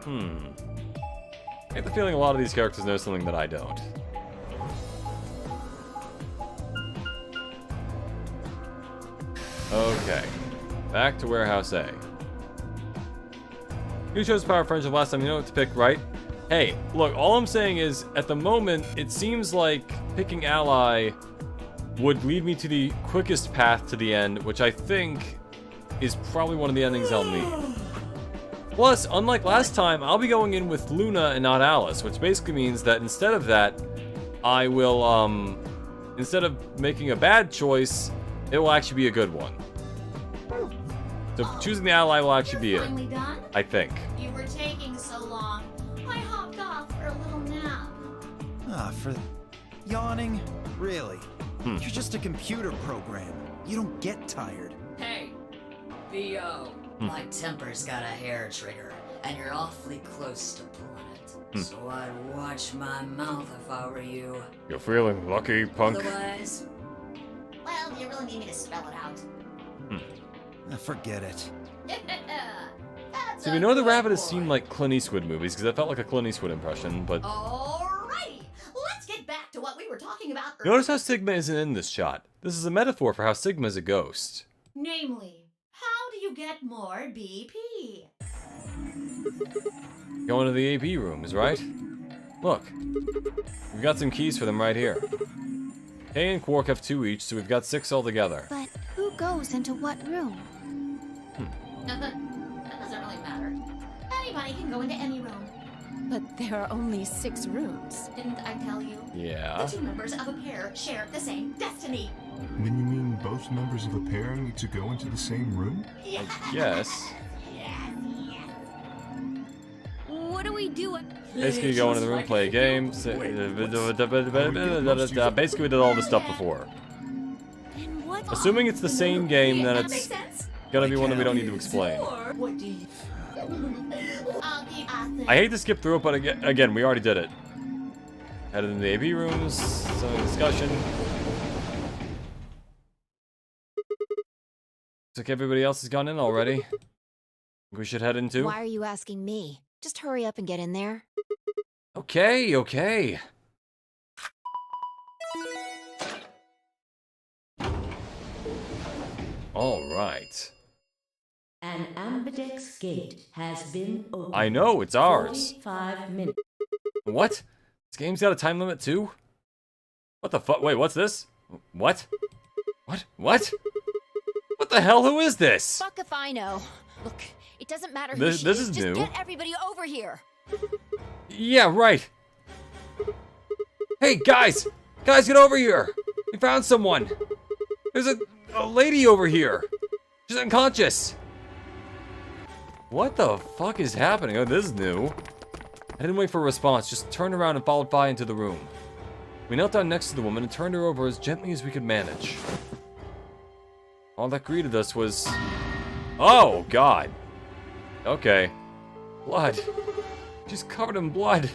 I have the feeling a lot of these characters know something that I don't. Okay. Back to Warehouse A. You chose Power of Friendship last time, you know what to pick, right? Hey, look, all I'm saying is, at the moment, it seems like picking Ally would lead me to the quickest path to the end, which I think is probably one of the endings I'll need. Plus, unlike last time, I'll be going in with Luna and not Alice, which basically means that instead of that, I will, instead of making a bad choice, it will actually be a good one. So choosing the Ally will actually be it, Finally done? I think. You were taking so long. I hopped off for a little nap. For yawning? Really? You're just a computer program. You don't get tired. Hey, VO. My temper's got a hair trigger, and you're awfully close to pulling it. So I'd watch my mouth if I were you. You're feeling lucky, punk. Otherwise, Well, you really need me to spell it out. Forget it. That's So we a know the good Rabbit has boy. seen like Clint Eastwood movies, because that felt like a Clint Eastwood impression, but Alrighty, let's get back to what we were talking about earlier. notice how Sigma isn't in this shot. This is a metaphor for how Sigma is a ghost. Namely, how do you get more BP? Going to the AP rooms, right? Look, we've got some keys for them right here. Kay and Quark have 2 each, so we've got 6 altogether. But who goes into what room? That doesn't really matter. Anybody can go into any room. But there are only 6 rooms. Didn't I tell you? Yeah. The 2 members of a pair share the same destiny. Then you mean both members of a pair need to go into the same room? Yes. Yes. What do we do? Basically, you go into the room, play a game. Basically, we did all this stuff before. And what? Assuming it's the same game, then That makes it's sense. gonna be one that we don't need to explain. what do you... I hate to skip through it, but again, we already did it. Headed in the AP rooms, some discussion. Looks like everybody else has gone in already. Think we should head into? Why are you asking me? Just hurry up and get in there. Okay, okay. All right. An ambidex gate has been opened. I know, it's ours. 45 minutes. What? This game's got a time limit too? What the fuck? Wait, what's this? What? What? What? What the hell? Who is this? Fuck if I know. Look, it doesn't matter who This- she this is. is Just new. get everybody over here. Yeah, right. Hey, guys! Guys, get over here! We found someone! There's a lady over here! She's unconscious! What the fuck is happening? Oh, this is new. I didn't wait for a response, just turned around and followed Fi into the room. We knelt down next to the woman and turned her over as gently as we could manage. All that greeted us was... Oh, God. Okay. Blood. She's covered in blood.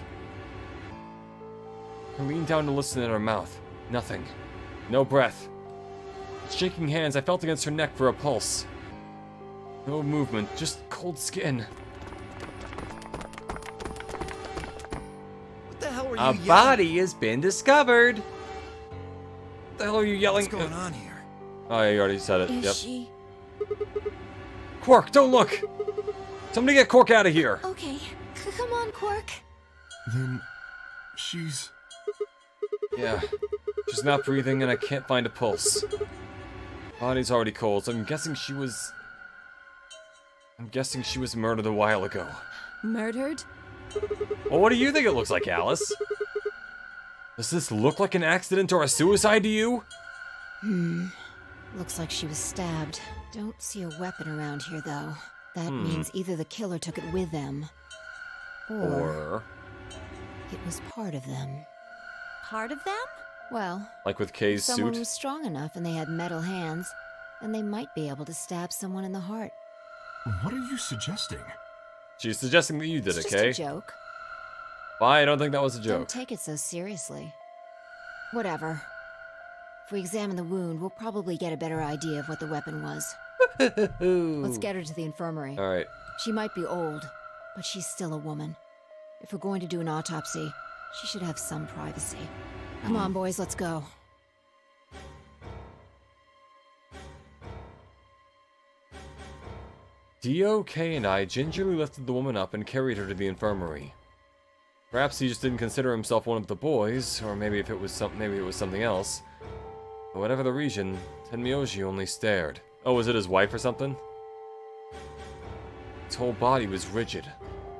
I leaned down to listen in her mouth. Nothing. No breath. Shaking hands, I felt against her neck for a pulse. No movement, just cold skin. What the hell were you A yelling? body has been discovered. What the hell are you yelling? What's going on here? Oh, you already said it. Is Yep. she? Quark, don't look! Somebody get Quark out of here! Okay. Come on, Quark. Then she's... Yeah. She's not breathing and I can't find a pulse. Body's already cold, so I'm guessing she was murdered a while ago. Murdered? Well, what do you think it looks like, Alice? Does this look like an accident or a suicide to you? Looks like she was stabbed. Don't see a weapon around here, though. That means either the killer took it with them, or Or... it was part of them. Part of them? Well, Like with if Kay's someone suit? was strong enough and they had metal hands, then they might be able to stab someone in the heart. What are you suggesting? She's suggesting that you did It's it, just Kay. a joke. I don't think that was a Don't joke. take it so seriously. Whatever. If we examine the wound, we'll probably get a better idea of what the weapon was. Let's get her to the infirmary. Alright. She might be old, but she's still a woman. If we're going to do an autopsy, she should have some privacy. Come on, boys, let's go. Dio, Kay, and I gingerly lifted the woman up and carried her to the infirmary. Perhaps he just didn't consider himself one of the boys, or maybe it was something else. But whatever the reason, Tenmyoji only stared. Oh, was it his wife or something? His whole body was rigid,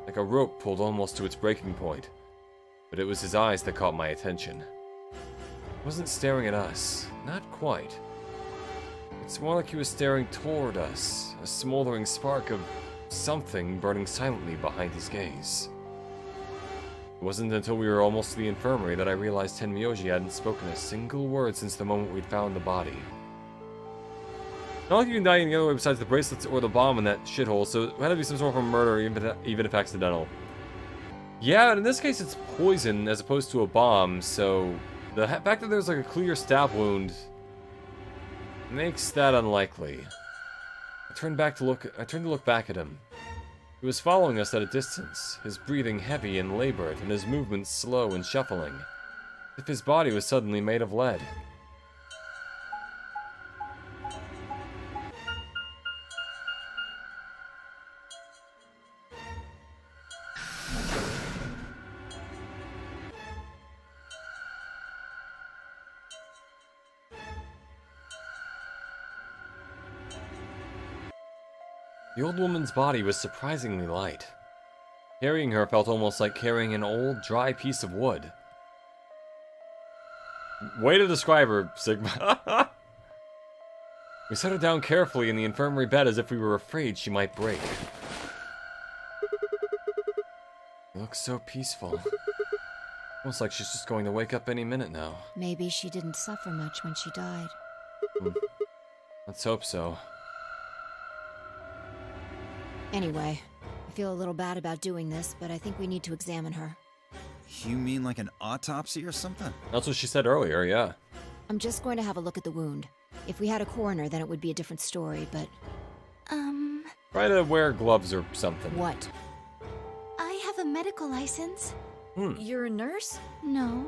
like a rope pulled almost to its breaking point. But it was his eyes that caught my attention. He wasn't staring at us, not quite. It's more like he was staring toward us, a smoldering spark of something burning silently behind his gaze. It wasn't until we were almost to the infirmary that I realized Tenmyoji hadn't spoken a single word since the moment we'd found the body. Not like you can die any other way besides the bracelets or the bomb in that shithole, so it had to be some sort of a murder, even if accidental. Yeah, and in this case it's poison as opposed to a bomb, so the fact that there's like a clear stab wound makes that unlikely. I turned to look back at him. He was following us at a distance, his breathing heavy and labored, and his movements slow and shuffling, as if his body was suddenly made of lead. The old woman's body was surprisingly light. Carrying her felt almost like carrying an old, dry piece of wood. Way to describe her, Sigma. We set her down carefully in the infirmary bed as if we were afraid she might break. She looks so peaceful. Almost like she's just going to wake up any minute now. Maybe she didn't suffer much when she died. Let's hope so. Anyway, I feel a little bad about doing this, but I think we need to examine her. You mean like an autopsy or something? That's what she said earlier, yeah. I'm just going to have a look at the wound. If we had a coroner, then it would be a different story, but... Try to wear gloves or something. What? I have a medical license. You're a nurse? No.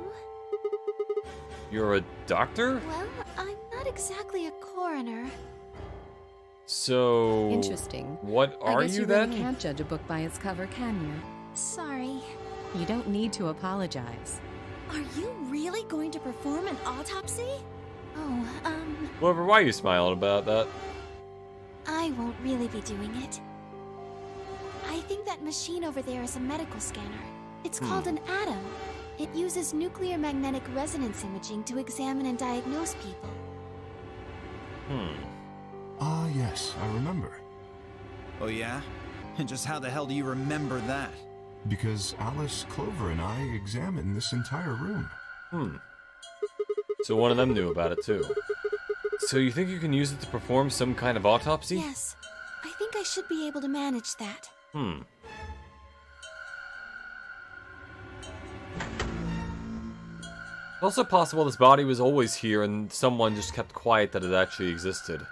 You're a doctor? Well, I'm not exactly a coroner. So... Interesting. What are I guess you really then? can't judge a book by its cover, can you? Sorry. You don't need to apologize. Are you really going to perform an autopsy? Oh, Whatever, why are you smiling about that? I won't really be doing it. I think that machine over there is a medical scanner. It's called an ATOM. It uses nuclear magnetic resonance imaging to examine and diagnose people. Ah, yes, I remember. Oh yeah? And just how the hell do you remember that? Because Alice, Clover, and I examined this entire room. So one of them knew about it too. So you think you can use it to perform some kind of autopsy? Yes, I think I should be able to manage that. It's also possible this body was always here and someone just kept quiet that it actually existed.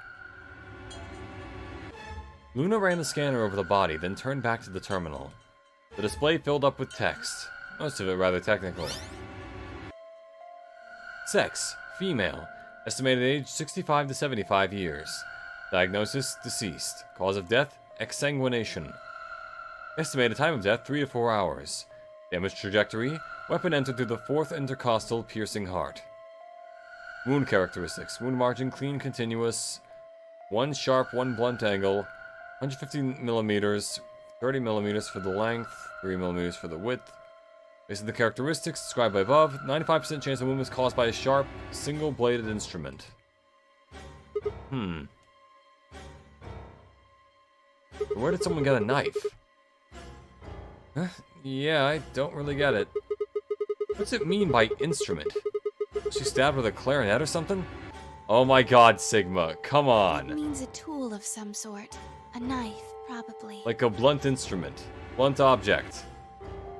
Luna ran the scanner over the body, then turned back to the terminal. The display filled up with text, most of it rather technical. Sex, female. Estimated age 65 to 75 years. Diagnosis, deceased. Cause of death, exsanguination. Estimated time of death, 3 to 4 hours. Damage trajectory, weapon entered through the 4th intercostal piercing heart. Wound characteristics, wound margin clean continuous, 1 sharp, 1 blunt angle, 150 millimeters, 30 millimeters for the length, 3 millimeters for the width. Based on the characteristics described by above, 95% chance the wound was caused by a sharp, single-bladed instrument. Where did someone get a knife? Huh? Yeah, I don't really get it. What's it mean by instrument? She stabbed with a clarinet or something? Oh my god, Sigma, come It on. means a tool of some sort. A knife, probably. Like a blunt instrument. Blunt object.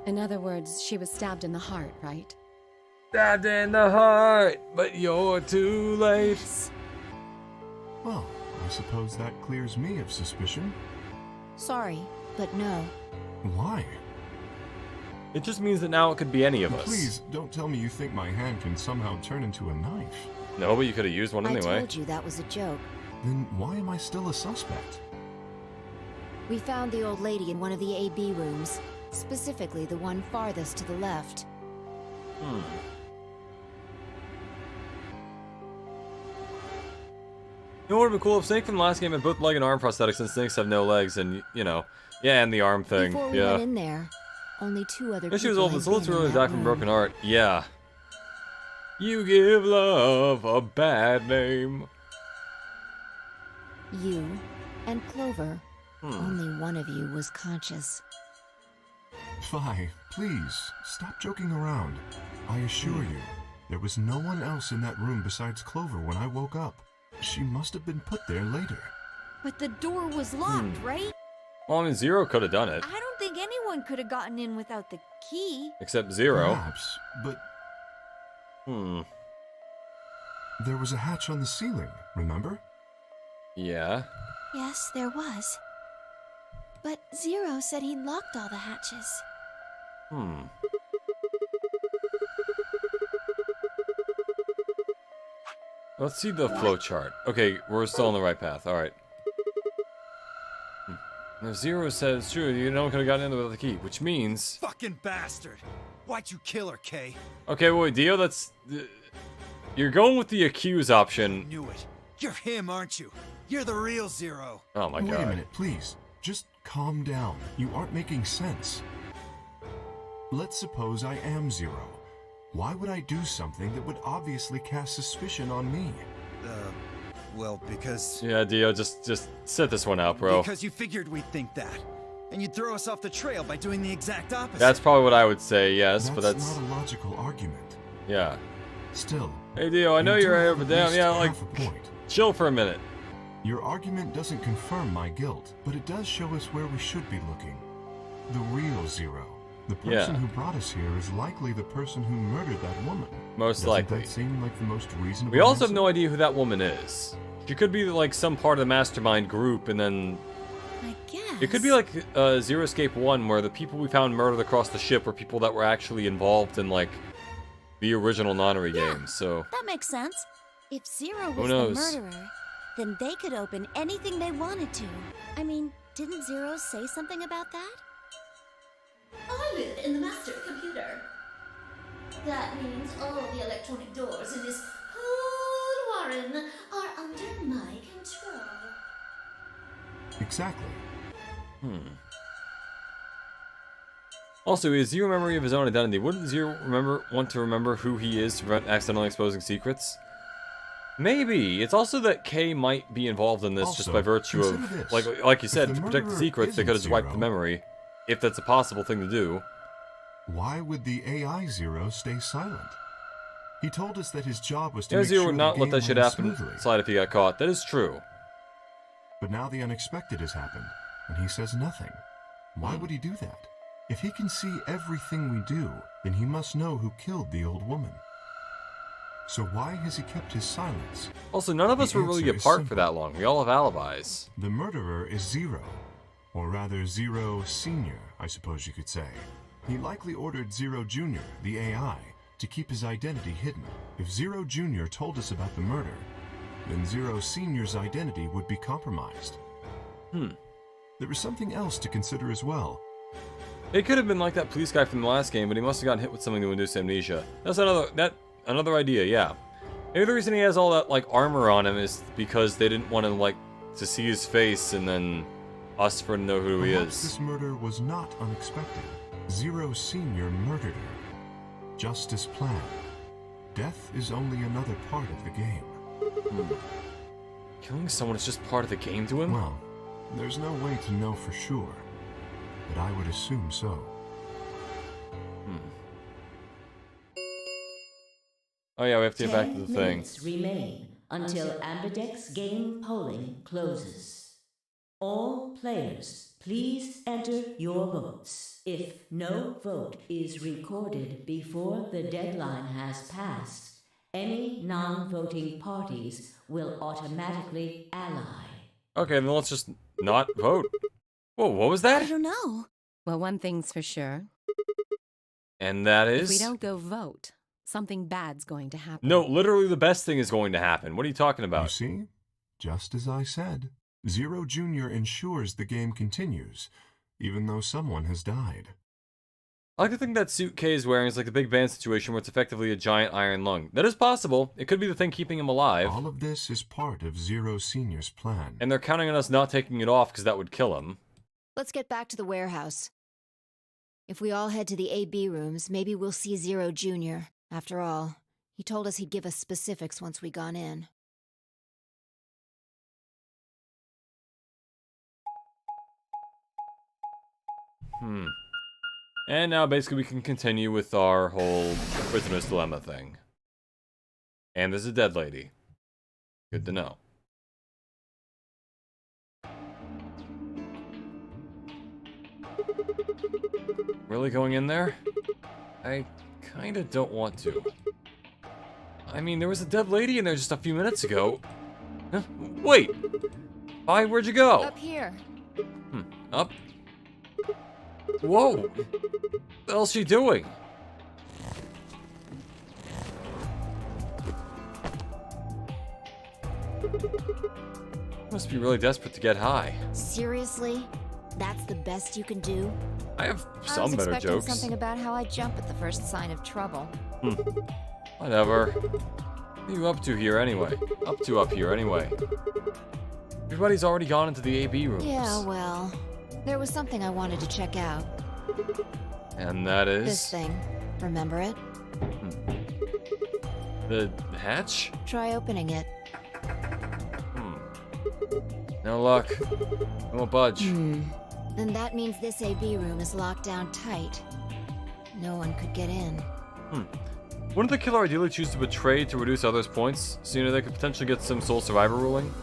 In other words, she was stabbed in the heart, right? Stabbed in the heart, but you're too late. Yes. Well, I suppose that clears me of suspicion. Sorry, but no. Why? It just means that now it could be any of us. Please, don't tell me you think my hand can somehow turn into a knife. No, but you could have used one I anyway. told you that was a joke. Then why am I still a suspect? We found the old lady in one of the AB rooms, specifically the one farthest to the left. You know what would have been cool if Snake from the last game had both leg and arm prosthetics and Snakes have no legs and, you know, yeah, and the arm thing. Before we Yeah. went in there, only 2 other Yeah, she was people old, had but so let's been in really that die from room. broken heart. Yeah. You give love a bad name. You and Clover. Only one of you was conscious. Fi, please, stop joking around. I assure you, there was no one else in that room besides Clover when I woke up. She must have been put there later. But the door was locked, right? Well, I mean, Zero could have done it. I don't think anyone could have gotten in without the key. Except Zero. Perhaps, but Hmm. there was a hatch on the ceiling, remember? Yeah. Yes, there was. But Zero said he locked all the hatches. Hmm. Let's see the flowchart. Okay, we're still on the right path. Alright. Now Zero says it's true, you know, could have gotten in there without the key, which means... Fucking bastard! Why'd you kill her, Kay? Okay, wait, Dio, that's... You're going with the accuse option. Knew it. You're him, aren't you? You're the real Zero. Oh my Wait a god. minute, please. Just calm down. You aren't making sense. Let's suppose I am Zero. Why would I do something that would obviously cast suspicion on me? Well, because... Yeah, Dio, just set this one out, bro. Because you figured we'd think that. And you'd throw us off the trail by doing the exact opposite. That's probably what I would say, yes, but that's... not a logical argument. Yeah. Still... Hey, Dio, I know you do you're have here, but at damn, least yeah, like... half a point. Chill for a minute. Your argument doesn't confirm my guilt, but it does show us where we should be looking. The real Zero. The person who brought us here is likely the person who murdered that woman. Most likely. Doesn't that seem like the most reasonable We also have answer? no idea who that woman is. She could be like some part of the mastermind group, and then... I guess. It could be like Zero Escape 1, where the people we found murdered across the ship were people that were actually involved in, like, the original Nonary games, so... That makes sense. If Zero Who was knows? the murderer, then they could open anything they wanted to. I mean, didn't Zero say something about that? I live in the master computer. That means all the electronic doors in this whole warren are under my control. Exactly. Also, he has zero memory of his own identity. Wouldn't Zero want to remember who he is to prevent accidentally exposing secrets? Maybe. It's also that Kay might be involved in this just Also, by virtue of, consider this. like you If said, the to protect the murderer secrets, they could have isn't just wiped the Zero- memory. If that's a possible thing to do. Why would the AI Zero stay silent? He told us that his job was to Yeah, make Zero sure would the not let game that shit ran happen smoothly. slide if he got caught. That is true. But now the unexpected has happened, and he says nothing. Why would he do that? If he can see everything we do, then he must know who killed the old woman. So why has he kept his silence? Also, none of us The were really answer is apart simple. for that long. We all have alibis. The murderer is Zero. Or rather, Zero Senior, I suppose you could say. He likely ordered Zero Junior, the AI, to keep his identity hidden. If Zero Junior told us about the murder, then Zero Senior's identity would be compromised. There is something else to consider as well. It could have been like that police guy from the last game, but he must have gotten hit with something to induce amnesia. That's another idea, yeah. Maybe the reason he has all that like armor on him is because they didn't want him to see his face and then us for to know who he Perhaps is. this murder was not unexpected. Zero Senior murdered her. Just as planned. Death is only another part of the game. Killing someone is just part of the game to him? Well, there's no way to know for sure, but I would assume so. Oh yeah, we have to get back to the 10 thing. minutes remain until Ambidex game polling closes. All players, please enter your votes. If no vote is recorded before the deadline has passed, any non-voting parties will automatically ally. Okay, then let's just not vote. Whoa, what was I that? don't know. Well, one thing's for sure. And that If is... we don't go vote, something bad's going to happen. No, literally the best thing is going to happen. What are you talking You about? see? Just as I said, Zero Jr. ensures the game continues, even though someone has died. I like to think that suit K is wearing is like the Big Bang situation where it's effectively a giant iron lung. That is possible. It could be the thing keeping him alive. All of this is part of Zero Sr.'s plan. And they're counting on us not taking it off because that would kill him. Let's get back to the warehouse. If we all head to the AB rooms, maybe we'll see Zero Jr. After all, he told us he'd give us specifics once we gone in. And now basically we can continue with our whole prisoner's dilemma thing. And there's a dead lady. Good to know. Really going in there? I kinda don't want to. I mean, there was a dead lady in there just a few minutes ago. Huh? Wait! Bye, where'd you go? Up here. Up? Whoa! What the hell's she doing? Must be really desperate to get high. Seriously? That's the best you can do? I have I some was better expecting jokes. something about how I jump at the first sign of trouble. Whatever. What are you up to here anyway? Up here anyway. Everybody's already gone into the AB rooms. Yeah, well, there was something I wanted to check out. And that is... This thing. Remember it? The hatch? Try opening it. No luck. I won't budge. Then that means this AB room is locked down tight. No one could get in. Wouldn't the killer ideally choose to betray to reduce others' points, so you know they could potentially get some sole survivor ruling?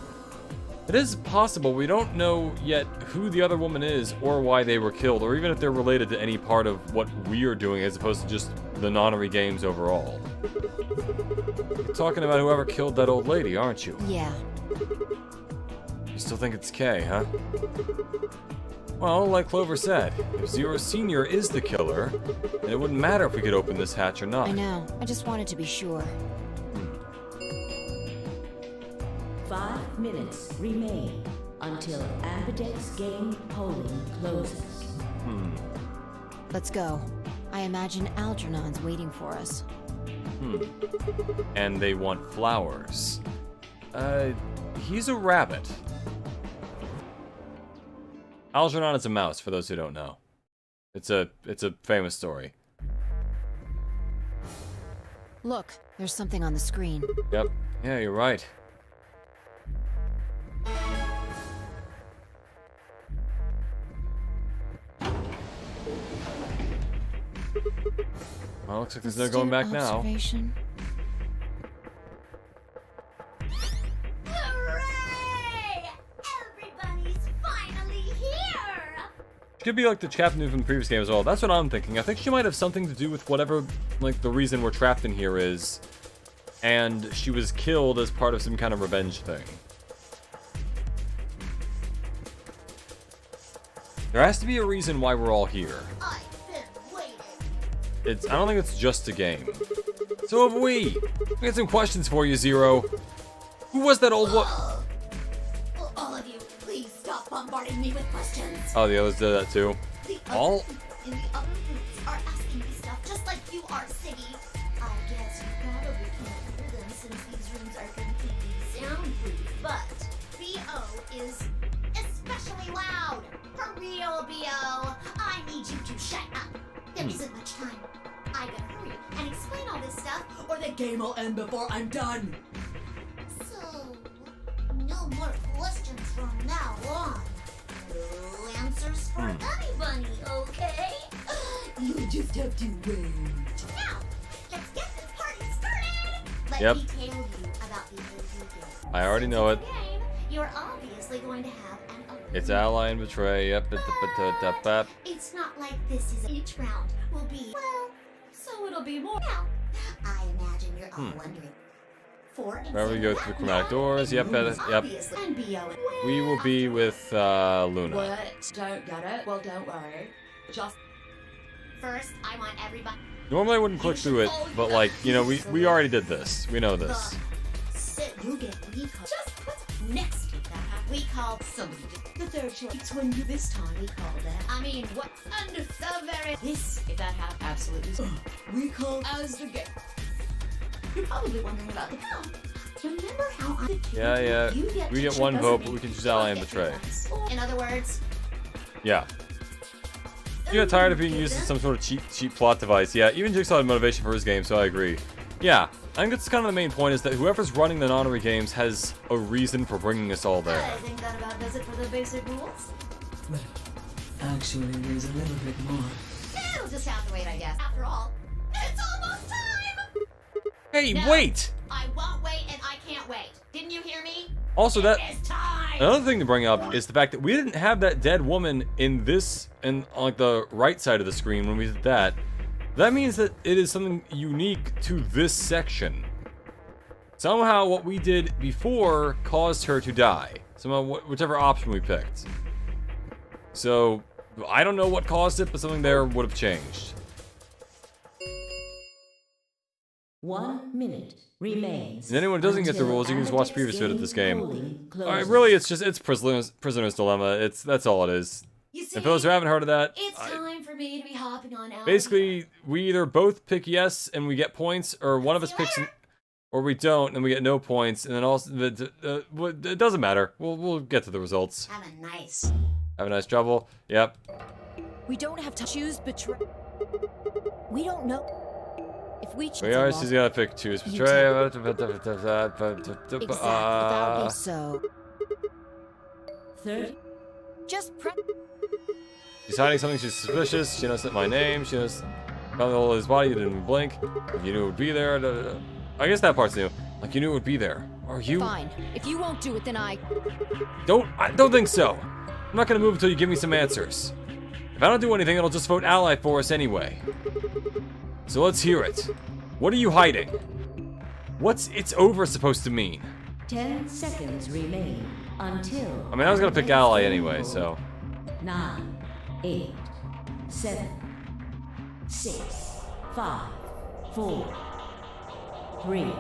It is possible. We don't know yet who the other woman is, or why they were killed, or even if they're related to any part of what we are doing as opposed to just the nonary games overall. You're talking about whoever killed that old lady, aren't you? Yeah. You still think it's Kay, huh? Well, like Clover said, if Zero Sr. is the killer, then it wouldn't matter if we could open this hatch or not. I know. I just wanted to be sure. 5 minutes remain until Ambidex game polling closes. Let's go. I imagine Algernon's waiting for us. And they want flowers. He's a rabbit. Algernon is a mouse, for those who don't know. It's a famous story. Look, there's something on the screen. Yep. Yeah, you're right. Well, looks like there's no going back now. Observation. Hooray! Everybody's finally here! She could be like the captain from the previous game as well. That's what I'm thinking. I think she might have something to do with whatever, like, the reason we're trapped in here is. And she was killed as part of some kind of revenge thing. There has to be a reason why we're all here. I've been waiting. I don't think it's just a game. So have we. We got some questions for you, Zero. Who was that old one? Will all of you please stop bombarding me with questions? Oh, the others did that too. The All? others in the other rooms are asking me stuff just like you are, Siggy. I guess you probably can't hear them since these rooms are completely soundproof, but B.O. is especially loud. For real, B.O. I need you to shut up. There isn't much time. I gotta hurry and explain all this stuff, or the game will end before I'm done. So, no more questions from now on. No answers for anybody, okay? You just have to wait. Now, let's get this party started! Yep. me tell you about the AD game. I already know it. Game, you're obviously going to have an It's ally and betray. Yep. It's not like this is each round will be well, so it'll be more. Now, I imagine you're all wondering. For Wherever we go through the chromatic doors. Yep. Yep. And BO. We will be with Luna. What? Don't get it? Well, don't worry. Just First, I want everybody. Normally I wouldn't click through it, but like, you know, we already did this. We know this. Sit. You get we call. Just what's next? We call somebody. The third choice. It's when you this time. We call that. I mean, what under the very this? If that happens, absolutely. We call as the game. You're probably wondering about the film. Remember how I Yeah. We get one vote, but we can choose ally and betray. In other words, Yeah. You got tired of being used as some sort of cheap plot device. Yeah, even Jigsaw had motivation for his game, so I agree. Yeah, I think that's kind of the main point, is that whoever's running the Nonary games has a reason for bringing us all there. I think that about does it for the basic rules. actually, there's a little bit more. It'll just have to wait, I guess. After all, it's almost time. Hey, No, wait! I won't wait, and I can't wait. Didn't you hear me? Also, that It's time. another thing to bring up is the fact that we didn't have that dead woman in this and on like the right side of the screen when we did that. That means that it is something unique to this section. Somehow what we did before caused her to die. Somehow whichever option we picked. So I don't know what caused it, but something there would have changed. 1 minute remains. And anyone who doesn't get the until rules, you can just watch Amberdex previous vid of this game. polling Alright, closes. really, it's prisoner's dilemma. That's all it is. You see, And for those who haven't heard of that, it's time for me to be hopping on out. basically, we either both pick yes and we get points, or one of us picks, or we don't and we get no points. And then also, it doesn't matter. We'll get to the results. Have a nice. Have a nice trouble. Yep. We don't have to choose betray. We don't know. If we choose We are. She's gotta pick choose You betray. Exactly. That would be so. 30. Just press. She's hiding something. She's suspicious. She knows my name. She knows found the whole of his body. You didn't blink. You knew it would be there. I guess that part's new. Like you knew it would be there. Are you? Fine. If you won't do it, then I don't think so. I'm not gonna move until you give me some answers. If I don't do anything, it'll just vote ally for us anyway. So let's hear it. What are you hiding? What's "it's over" supposed to mean? 10 seconds remain until. I mean, I was gonna pick ally anyway, so. 9, 8, 7, 6, 5, 4, 3,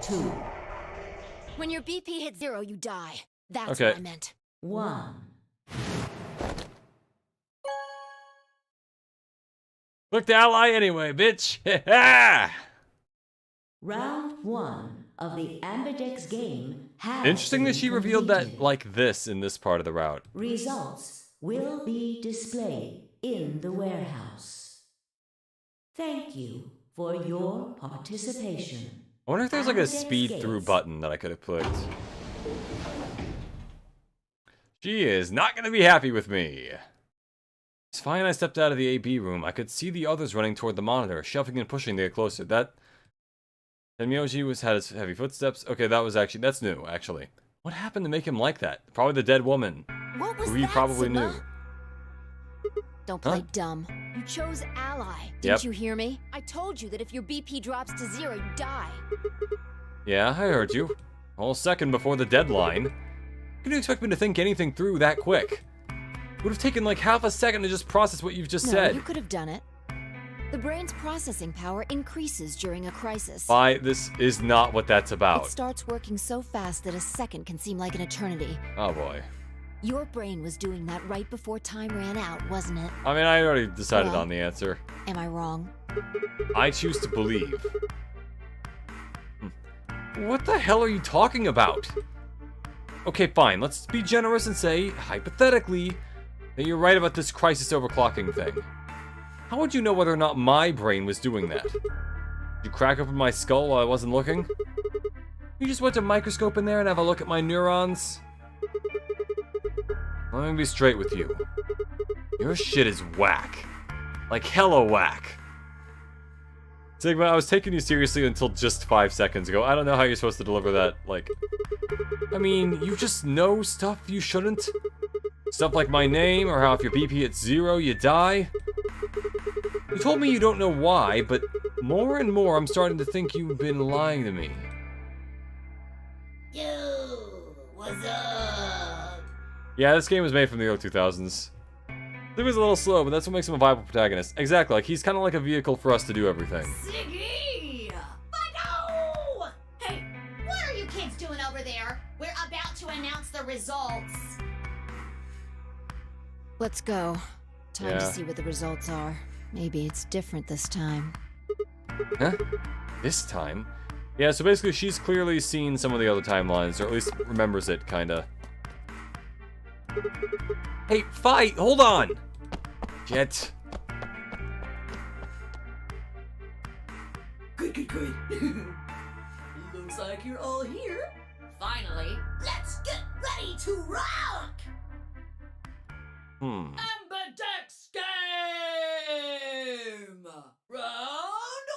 2, When your BP hits 0, you die. That's Okay. what I meant. 1. Look to ally anyway, bitch. Round 1 of the Amberdex game has Interesting that been she revealed that completed. like this in this part of the route. Results will be displayed in the warehouse. Thank you for your participation. I wonder if there's like a Amberdex speed through gates. button that I could have clicked. She is not gonna be happy with me. It's fine I stepped out of the AB room. I could see the others running toward the monitor, shoving and pushing to get closer. That Tenmyoji had his heavy footsteps. Okay, that's new, actually. What happened to make him like that? Probably the dead woman. What was Who you that, probably Sigma? knew. Don't play Huh? dumb. You chose ally. Yep. Didn't you hear me? I told you that if your BP drops to 0, you die. Yeah, I heard you. A whole second before the deadline. How can you expect me to think anything through that quick? It would have taken like half a second to just process what you've just No, said. you could have done it. The brain's processing power increases during a crisis. This is not what that's It about. starts working so fast that a second can seem like an eternity. Oh boy. Your brain was doing that right before time ran out, wasn't it? I mean, I already decided Well- on the answer. Am I wrong? I choose to believe. What the hell are you talking about? Okay, fine. Let's be generous and say, hypothetically, that you're right about this crisis overclocking thing. How would you know whether or not my brain was doing that? Did you crack open my skull while I wasn't looking? You just went to microscope in there and have a look at my neurons? Let me be straight with you. Your shit is whack. Like hella whack. Sigma, I was taking you seriously until just 5 seconds ago. I don't know how you're supposed to deliver that, like... I mean, you just know stuff you shouldn't? Stuff like my name, or how if your BP hits 0, you die? You told me you don't know why, but more and more I'm starting to think you've been lying to me. Yo, what's up? Yeah, this game was made from the early 2000s. It was a little slow, but that's what makes him a viable protagonist. Exactly, like he's kind of like a vehicle for us to do everything. Siggy! Fido! Hey, what are you kids doing over there? We're about to announce the results. Let's go. Time Yeah. to see what the results are. Maybe it's different this time. Huh? This time? Yeah, so basically she's clearly seen some of the other timelines, or at least remembers it, kinda. Hey, fight! Hold on! Jet. Good. Looks like you're all here. Finally, let's get ready to rock! Amberdex game! Round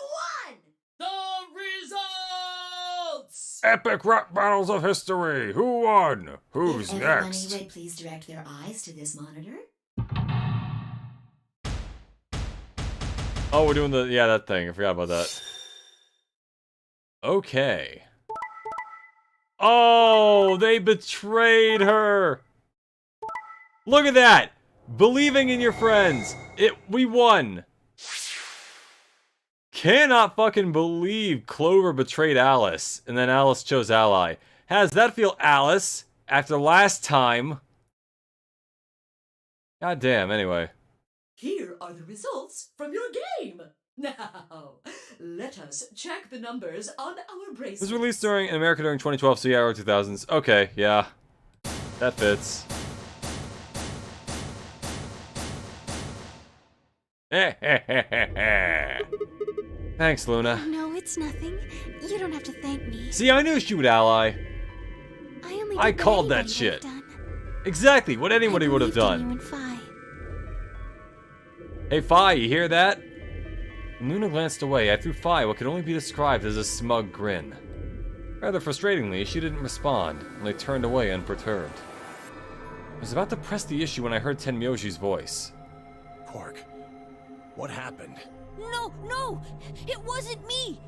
1! The results! Epic rap battles of history! Who won? Who's If everyone next? would please direct their eyes to this monitor. Oh, we're doing the... yeah, that thing. I forgot about that. Okay. Oh, they betrayed her! Look at that! Believing in your friends. We won. Cannot fucking believe Clover betrayed Alice, and then Alice chose Ally. How does that feel, Alice? After last time? God damn, anyway. Here are the results from your game. Now, let us check the numbers on our bracelets. It was released in America during 2012, so yeah, early 2000s. Okay, yeah. That fits. Thanks, Luna. No, it's nothing. You don't have to thank me. See, I knew she would ally. I called that shit. Exactly, what anybody would have done. Hey, Fi, you hear that? When Luna glanced away, I threw Fi what could only be described as a smug grin. Rather frustratingly, she didn't respond, only turned away unperturbed. I was about to press the issue when I heard Tenmyoji's voice. Quark, what happened? No! It wasn't me!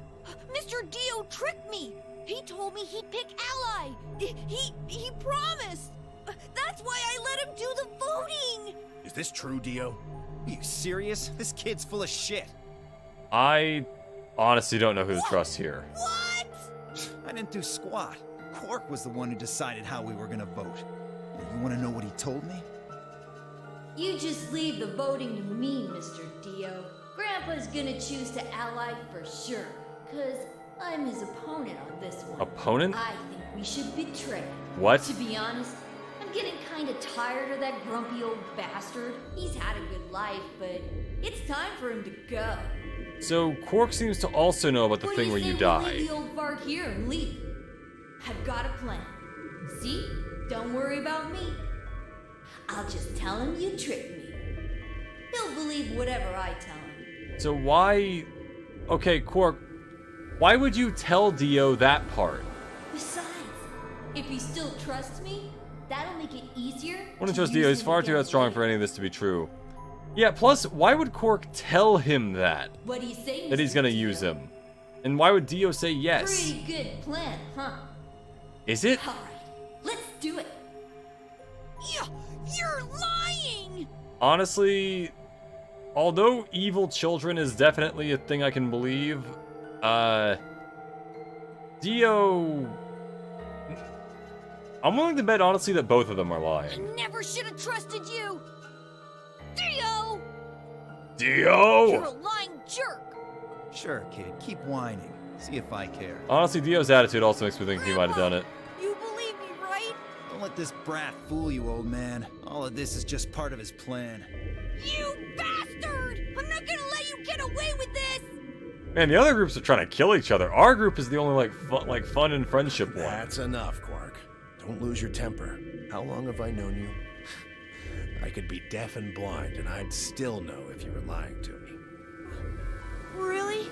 Mr. Dio tricked me! He told me he'd pick Ally! He promised! That's why I let him do the voting! Is this true, Dio? Are you serious? This kid's full of shit. I honestly don't know who to trust here. What? I didn't do squat. Quark was the one who decided how we were gonna vote. You wanna know what he told me? You just leave the voting to me, Mr. Dio. Grandpa's gonna choose to ally for sure, 'cause I'm his opponent on this one. Opponent? I think we should betray. What? To be honest, I'm getting kinda tired of that grumpy old bastard. He's had a good life, but it's time for him to go. So, Quark seems to also know about the What thing do where you you say we die. leave the old fart here and leave? I've got a plan. See? Don't worry about me. I'll just tell him you tricked me. He'll believe whatever I tell him. So why... Okay, Quark, why would you tell Dio that part? Besides, if he still trusts me, that'll make it easier. I want to trust Dio, he's far too headstrong for any of this to be true. Yeah, plus, why would Quark tell him that? What do you say, That he's gonna use him? And why would Dio say yes? Pretty good plan, huh? Is it? Alright, let's do it. You're lying! Honestly, although evil children is definitely a thing I can believe, Dio... I'm willing to bet, honestly, that both of them are lying. Never should have trusted you! Dio! Dio! You're a lying jerk! Sure, kid, keep whining. See if I care. Honestly, Dio's attitude also makes me think he might have done it. You believe me, right? Don't let this brat fool you, old man. All of this is just part of his plan. You bastard! I'm not gonna let you get away with this! Man, the other groups are trying to kill each other. Our group is the only, fun and friendship one. That's enough, Quark. Don't lose your temper. How long have I known you? I could be deaf and blind, and I'd still know if you were lying to me. Really?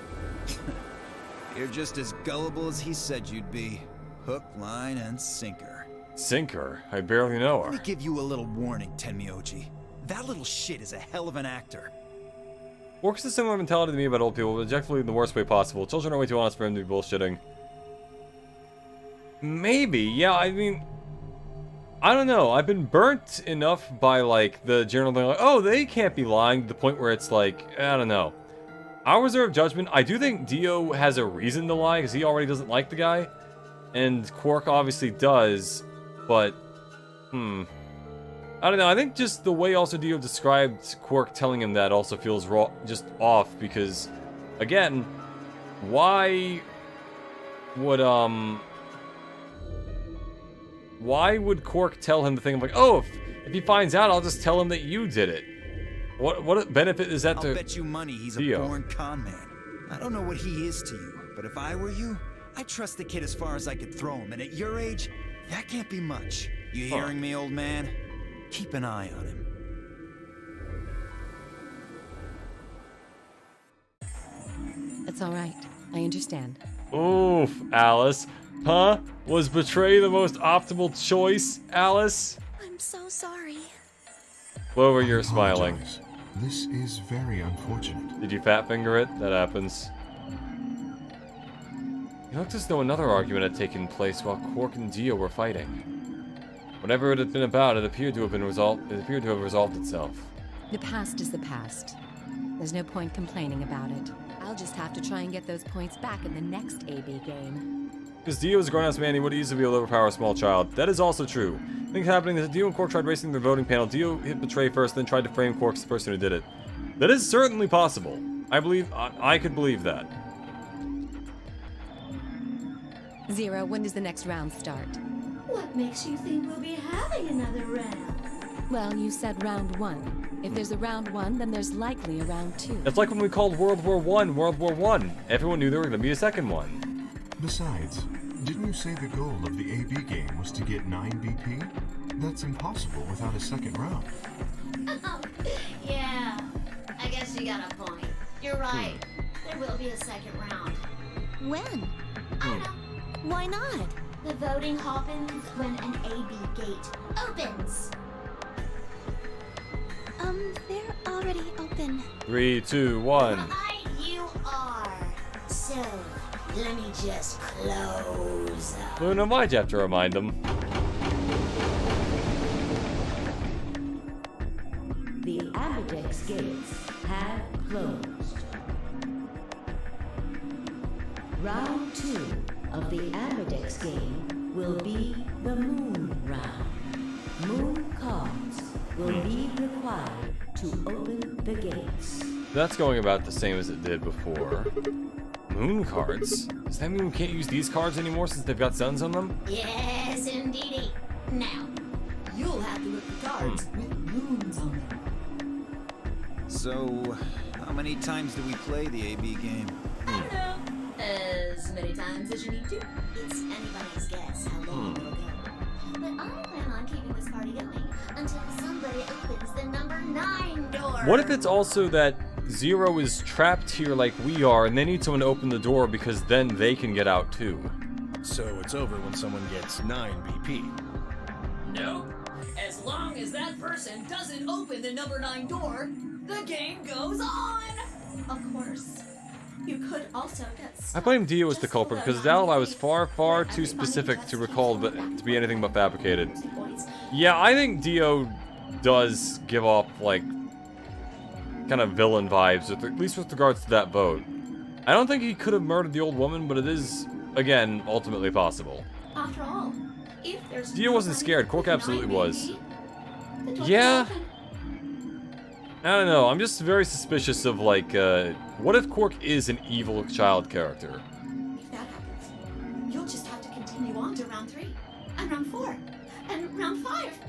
You're just as gullible as he said you'd be. Hook, line, and sinker. Sinker? I barely know Let me her. give you a little warning, Tenmyoji. That little shit is a hell of an actor. Quark's a similar mentality to me about old people, but objectively in the worst way possible. Children are way too honest for him to be bullshitting. Maybe, yeah, I mean... I don't know, I've been burnt enough by, like, the general thing, like, oh, they can't be lying, to the point where it's like, I don't know. I'll reserve judgment. I do think Dio has a reason to lie, because he already doesn't like the guy. And Quark obviously does, but... I don't know, I think just the way also Dio described Quark telling him that also feels just off, because, again, why would Quark tell him the thing of like, oh, if he finds out, I'll just tell him that you did it? What benefit is that to I'll bet you money he's Dio? a born con man. I don't know what he is to you, but if I were you, I'd trust the kid as far as I could throw him, and at your age, that can't be much. You hearing me, old man? Keep an eye on him. It's all right. I understand. Oof, Alice. Huh? Was betray the most optimal choice, Alice? I'm so sorry. Clover, you're smiling. This is very unfortunate. Did you fat finger it? That happens. It looked as though another argument had taken place while Quark and Dio were fighting. Whatever it had been about, it appeared to have resolved itself. The past is the past. There's no point complaining about it. I'll just have to try and get those points back in the next AB game. Because Dio is a grown-ass man, he would easily be able to overpower a small child. That is also true. Things happening is that Dio and Quark tried racing their voting panel. Dio hit betray first, then tried to frame Quark as the person who did it. That is certainly possible. I could believe that. Zero, when does the next round start? What makes you think we'll be having another round? Well, you said round 1. If there's a round 1, then there's likely a round 2. It's like when we called World War I. Everyone knew there was going to be a second one. Besides, didn't you say the goal of the AB game was to get 9 BP? That's impossible without a second round. Oh, yeah. I guess you got a point. You're right. There will be a second round. When? I don't know. Why not? The voting happens when an AB gate opens. They're already open. 3, 2, 1. Right, you are. So, let me just close up. Luna might have to remind them. The Ambidex gates have closed. Round 2 of the Ambidex game will be the Moon round. Moon cards will be required to open the gates. That's going about the same as it did before. Moon cards? Does that mean we can't use these cards anymore since they've got suns on them? Yes, indeedy. Now, you'll have to look for cards with moons on them. So, how many times do we play the AB game? I don't know. As many times as you need to. It's anybody's guess how long it'll go. But I plan on keeping this party going until somebody opens the number 9 door. What if it's also that Zero is trapped here like we are, and they need someone to open the door because then they can get out too? So it's over when someone gets 9 BP. No. As long as that person doesn't open the number 9 door, the game goes on. Of course. You could also get I blame Dio as the culprit because his alibi was far, far too specific to recall but to be anything but fabricated. Yeah, I think Dio does give off, like, kind of villain vibes, at least with regards to that vote. I don't think he could have murdered the old woman, but it is, again, ultimately possible. After all, if there's Dio wasn't scared. Quark absolutely was. Yeah. I don't know. I'm just very suspicious of, like, what if Quark is an evil child character? If that happens, you'll just have to continue on to round 3, and round 4, and round 5,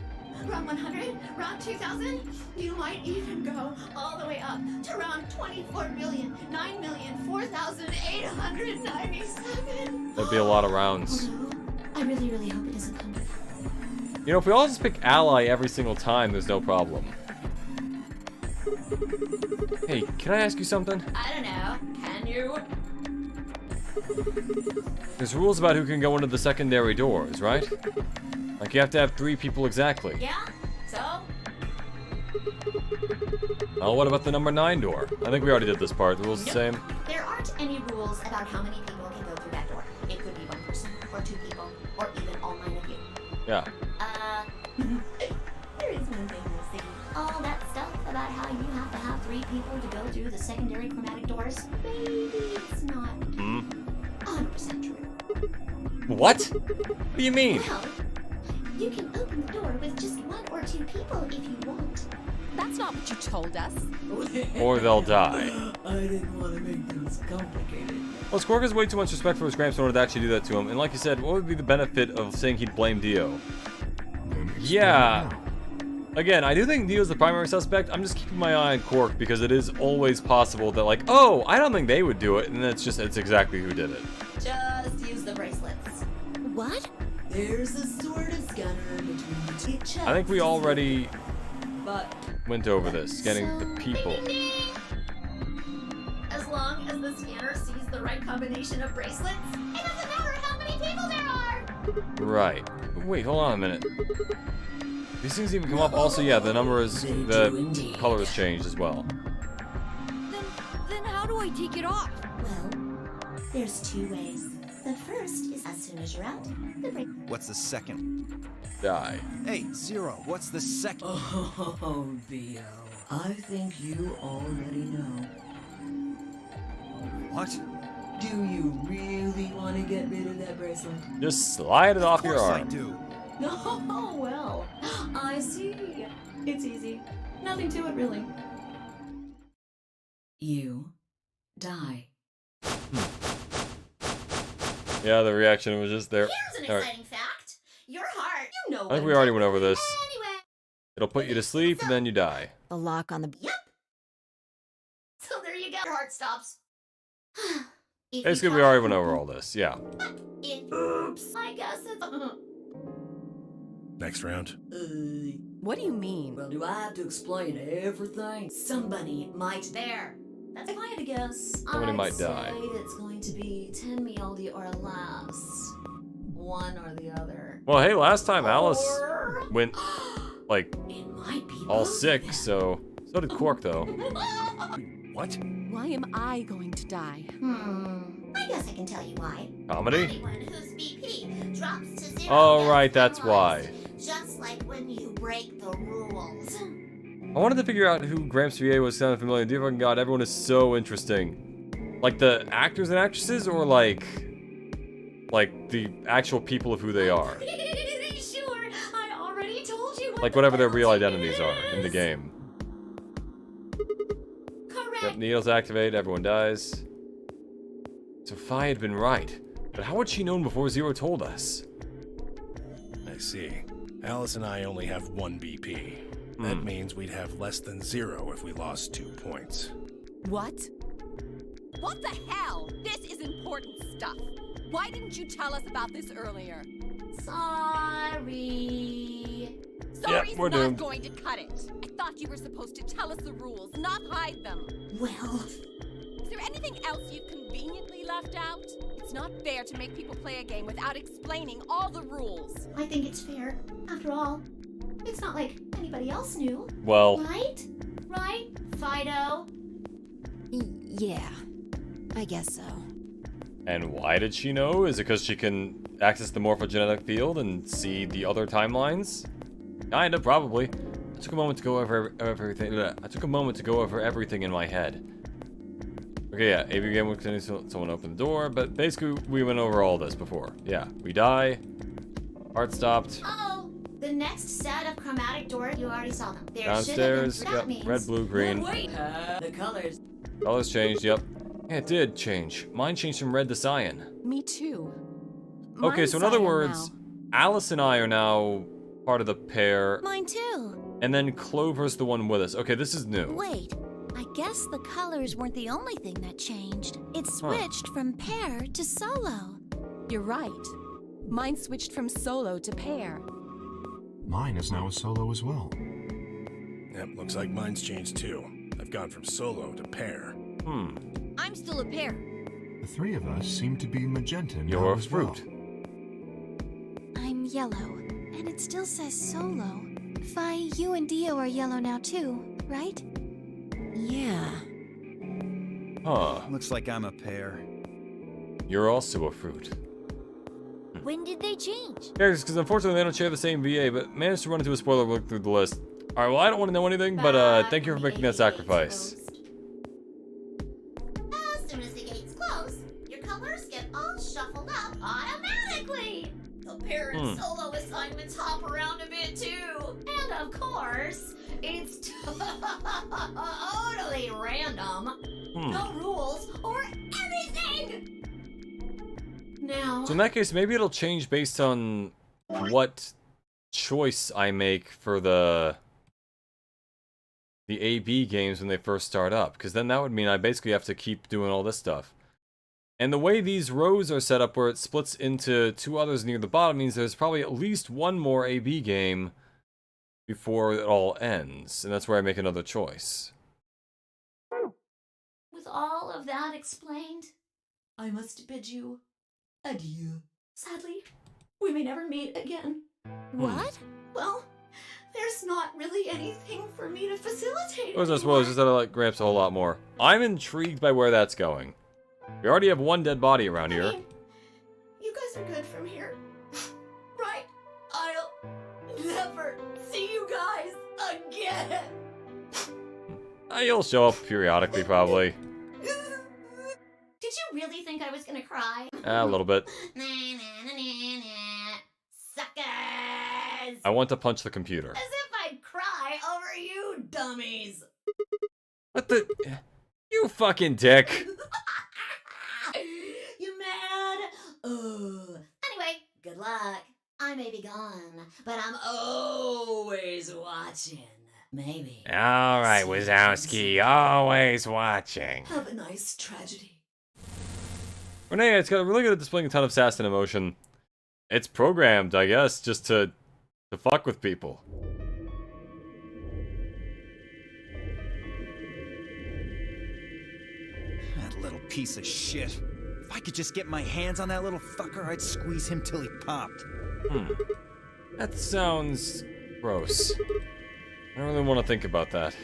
round 100, round 2000. You might even go all the way up to round 24,9,004,897. That'd be a lot of rounds. I really, really hope it doesn't come to that. You know, if we all just pick Ally every single time, there's no problem. Hey, can I ask you something? I don't know. Can you? There's rules about who can go into the secondary doors, right? Like you have to have 3 people exactly. Yeah? So? Oh, what about the number 9 door? I think we already did this part. The rules the same. There aren't any rules about how many people can go through that door. It could be 1 person, or 2 people, or even all 9 of you. Yeah. There is one thing, Lucy. All that stuff about how you have to have 3 people to go through the secondary chromatic doors, maybe it's not 100% true. What? What do you mean? Well, you can open the door with just 1 or 2 people if you want. That's not what you told us. Or they'll die. I didn't want to make things complicated. Well, Squark has way too much respect for his Gramps in order to actually do that to him. And like you said, what would be the benefit of saying he'd blame Dio? Yeah. Again, I do think Dio's the primary suspect. I'm just keeping my eye on Quark because it is always possible that, like, oh, I don't think they would do it, and it's exactly who did it. Just use the bracelets. What? There's a sort of scanner between the 2 chests. I think we already But went over this, getting the people. Ding, ding, ding. As long as the scanner sees the right combination of bracelets, it doesn't matter how many people there are. Right. Wait, hold on a minute. These things even come up. Also, yeah, the number is, the color has changed as well. Then how do I take it off? Well, there's 2 ways. The first is as soon as you're out, the break. What's the second? Die. Hey, Zero, what's the second? Oh, Bio. I think you already know. What? Do you really want to get rid of that bracelet? Just slide it off your Of course I arm. do. Oh, well. I see. It's easy. Nothing to it, really. You die. Yeah, the reaction was just there. Here's an All right. exciting fact. Your heart, you know I think we already went over this. Anyway. It'll put you to sleep and then you die. The lock on the... Yep. So there you go. Your heart stops. If Basically, you we already come- went over all this. Yeah. Oops. I guess it's... Next round. What do you mean? Well, do I have to explain everything? Somebody might There. That's if I had to guess. Somebody might die. I'd say it's going to be 10 Mialdi or less. One or the other. Well, hey, last time Alice Or... went, like, It might be all both. 6, so did Quark, though. What? Why am I going to die? I guess I can tell you why. Comedy? Anyone whose BP drops to 0 Oh, gets right, that's penalized, why. Just like when you break the rules. I wanted to figure out who Gramps VA was sounding familiar. Dear fucking God, everyone is so interesting. Like the actors and actresses, or like the actual people of who they are. Sure, I already told you. Like whatever their real identities are in the game. Correct. Yep, needles activate, everyone dies. So Phi had been right. But how had she known before Zero told us? I see. Alice and I only have 1 BP. That means we'd have less than 0 if we lost 2 points. What? What the hell? This is important stuff. Why didn't you tell us about this earlier? Sorry. Sorry's we're not doomed. going to cut it. I thought you were supposed to tell us the rules, not hide them. Well, Is there anything else you've conveniently left out? It's not fair to make people play a game without explaining all the rules. I think it's fair. After all, it's not like anybody else knew. Well, Right? Right, Fido? Yeah, I guess so. and why did she know? Is it because she can access the morphogenetic field and see the other timelines? Kinda, probably. I took a moment to go over everything. I took a moment to go over everything in my head. Okay, yeah, AV game will continue till someone open the door, but basically we went over all this before. Yeah, we die. Heart stopped. Oh, the next set of chromatic doors, you already saw them. There Downstairs, should have yep, been. That red, means blue, green. Wait, the colors. Colors changed, yep. Yeah, it did change. Mine changed from red to cyan. Me too. Okay, Mine's so in other cyan words, now. Alice and I are now part of the pair, Mine too. and then Clover's the one with us. Okay, this is new. Wait, I guess the colors weren't the only thing that changed. It switched from pair to solo. You're right. Mine switched from solo to pair. Mine is now a solo as well. Yep, looks like mine's changed too. I've gone from solo to pair. I'm still a pair. The three of us seem to be magenta now You're a as well. fruit. I'm yellow, and it still says solo. Fi, you and Dio are yellow now too, right? Yeah. Huh. Looks like I'm a pair. You're also a fruit. When did they change? Yeah, because unfortunately they don't share the same VA, but managed to run into a spoiler look through the list. Alright, well I don't want to know anything, but thank you for making that sacrifice. As soon as the gates close, your colors get all shuffled up automatically. The pair and solo assignments hop around a bit too. And of course, it's totally random. No rules or anything. Now, So in that case, maybe it'll change based on what choice I make for the AB games when they first start up, because then that would mean I basically have to keep doing all this stuff. And the way these rows are set up where it splits into two others near the bottom means there's probably at least one more AB game before it all ends, and that's where I make another choice. with all of that explained, I must bid you adieu. Sadly, we may never meet again. What? Well, there's not really anything for me to facilitate. I suppose just that I like Gramps a whole lot more. I'm intrigued by where that's going. We already have one dead body around here. You guys are good from here, right? I'll never see you guys again. You'll show up periodically, probably. Did you really think I was gonna cry? A little bit. Suckers! I want to punch the computer. As if I'd cry over you dummies. What the? You fucking dick. You mad? Anyway, good luck. I may be gone, but I'm always watching. Maybe. Alright, Wazowski, always watching. Have a nice tragedy. Renee, it's got really good at displaying a ton of sass and emotion. It's programmed, I guess, just to fuck with people. That little piece of shit. If I could just get my hands on that little fucker, I'd squeeze him till he popped. That sounds gross. I don't really want to think about that.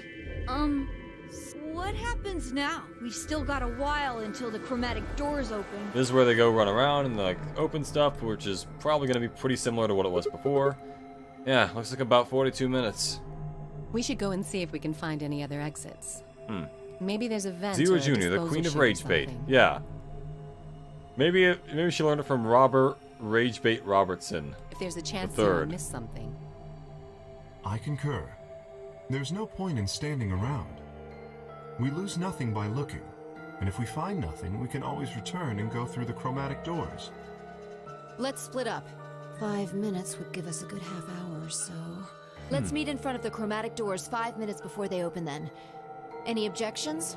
What happens now? We've still got a while until the chromatic doors open. This is where they go run around and like open stuff, which is probably going to be pretty similar to what it was before. Yeah, looks like about 42 minutes. We should go and see if we can find any other exits. Maybe there's a vent Zero or a Jr., the disposal Queen of chute or Ragebait. something. Yeah. Maybe she learned it from Robert Ragebait Robertson. If there's a chance The that I'll third. miss something. I concur. There's no point in standing around. We lose nothing by looking, and if we find nothing, we can always return and go through the chromatic doors. Let's split up. 5 minutes would give us a good half hour or so. Let's meet in front of the chromatic doors 5 minutes before they open then. Any objections?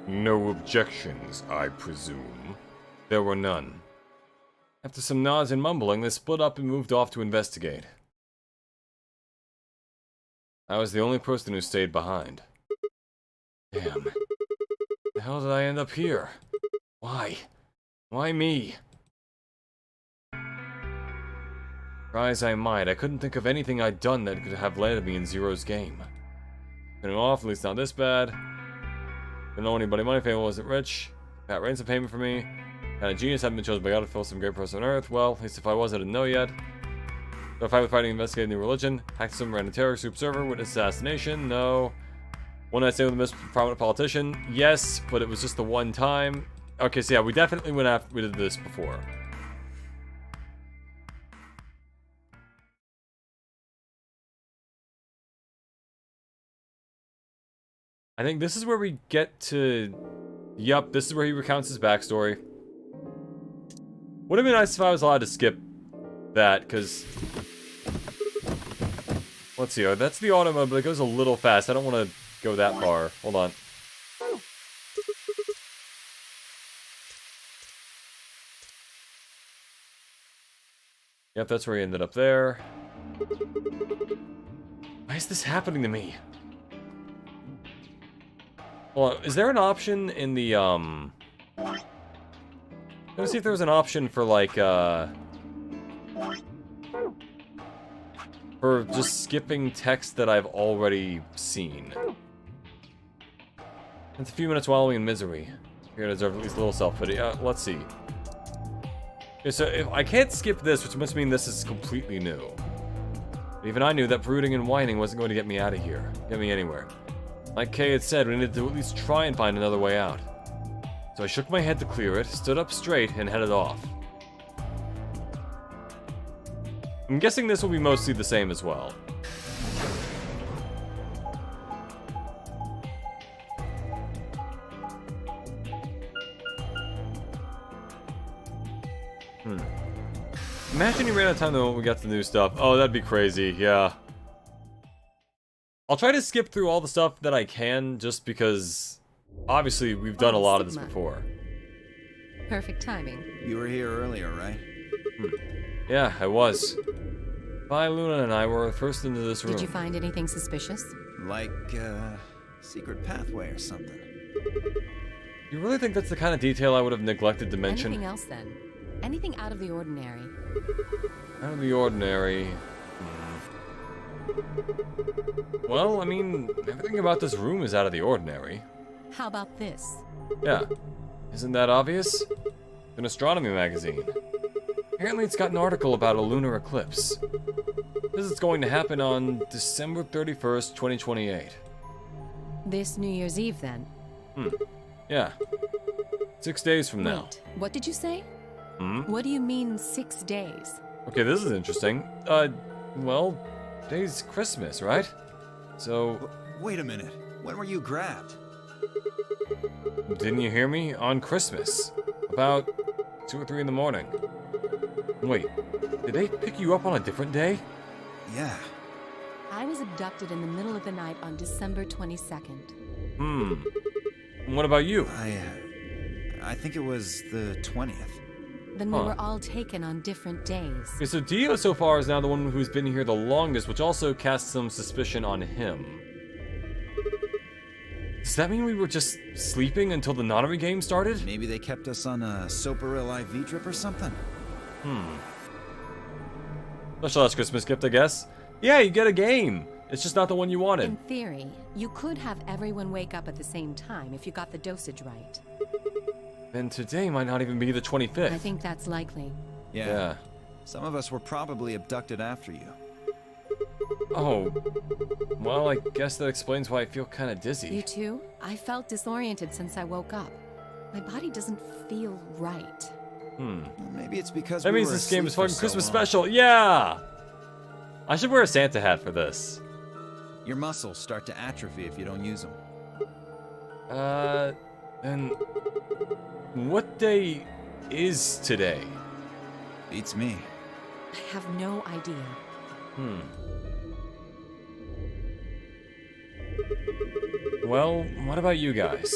No objections, I presume. There were none. After some nods and mumbling, they split up and moved off to investigate. I was the only person who stayed behind. Damn. The hell did I end up here? Why? Why me? Try as I might, I couldn't think of anything I'd done that could have landed me in Zero's game. Getting off, at least not this bad. Didn't owe anybody money, family wasn't rich. Got ransom payment for me. Kind of genius, hadn't been chosen by God to fill some great person on Earth. Well, at least if I was, I didn't know yet. Got a fight with fighting, investigating new religion. Hacked some random terror soup server, witness assassination. No. One night stay with a most prominent politician. Yes, but it was just the one time. Okay, so yeah, we definitely went after. We did this before. I think this is where we get to. Yup, this is where he recounts his backstory. Would have been nice if I was allowed to skip that, because. Let's see, that's the auto mode, but it goes a little fast. I don't want to go that far. Hold on. Yep, that's where he ended up there. Why is this happening to me? Well, is there an option in the, Let's see if there's an option for, like, for just skipping text that I've already seen. It's a few minutes wallowing in misery. You're gonna deserve at least a little self-pity. Let's see. Okay, so if I can't skip this, which must mean this is completely new. Even I knew that brooding and whining wasn't going to get me out of here. Get me anywhere. Like Kay had said, we needed to at least try and find another way out. So I shook my head to clear it, stood up straight, and headed off. I'm guessing this will be mostly the same as well. Imagine you ran out of time the moment we got to the new stuff. Oh, that'd be crazy, yeah. I'll try to skip through all the stuff that I can, just because, obviously, we've done a lot of this before. Perfect timing. You were here earlier, right? Yeah, I was. Vi, Luna, and I were first into this room. Did you find anything suspicious? Like, secret pathway or something. You really think that's the kind of detail I would have neglected to mention? Anything else, then? Anything out of the ordinary? Out of the ordinary... Well, I mean, everything about this room is out of the ordinary. How about this? Yeah. Isn't that obvious? An astronomy magazine. Apparently it's got an article about a lunar eclipse. This is going to happen on December 31st, 2028. This New Year's Eve, then? Yeah. 6 days from now. Wait, what did you say? What do you mean 6 days? Okay, this is interesting. Well, today's Christmas, right? So... Wait a minute. When were you grabbed? Didn't you hear me? On Christmas. About 2 or 3 in the morning. Wait, did they pick you up on a different day? Yeah. I was abducted in the middle of the night on December 22nd. What about you? I think it was the 20th. Then we were all taken on different days. Okay, so Dio so far is now the one who's been here the longest, which also casts some suspicion on him. Does that mean we were just sleeping until the Nanami game started? Maybe they kept us on a Soparil IV drip or something? Special last Christmas gift, I guess. Yeah, you get a game. It's just not the one you wanted. In theory, you could have everyone wake up at the same time if you got the dosage right. Then today might not even be the 25th. I think that's likely. Yeah. Some of us were probably abducted after you. Oh. Well, I guess that explains why I feel kind of dizzy. You too? I felt disoriented since I woke up. My body doesn't feel right. Maybe it's because that means this game is fucking Christmas special. Yeah! I should wear a Santa hat for this. Your muscles start to atrophy if you don't use them. Then... What day is today? Beats me. I have no idea. Well, what about you guys?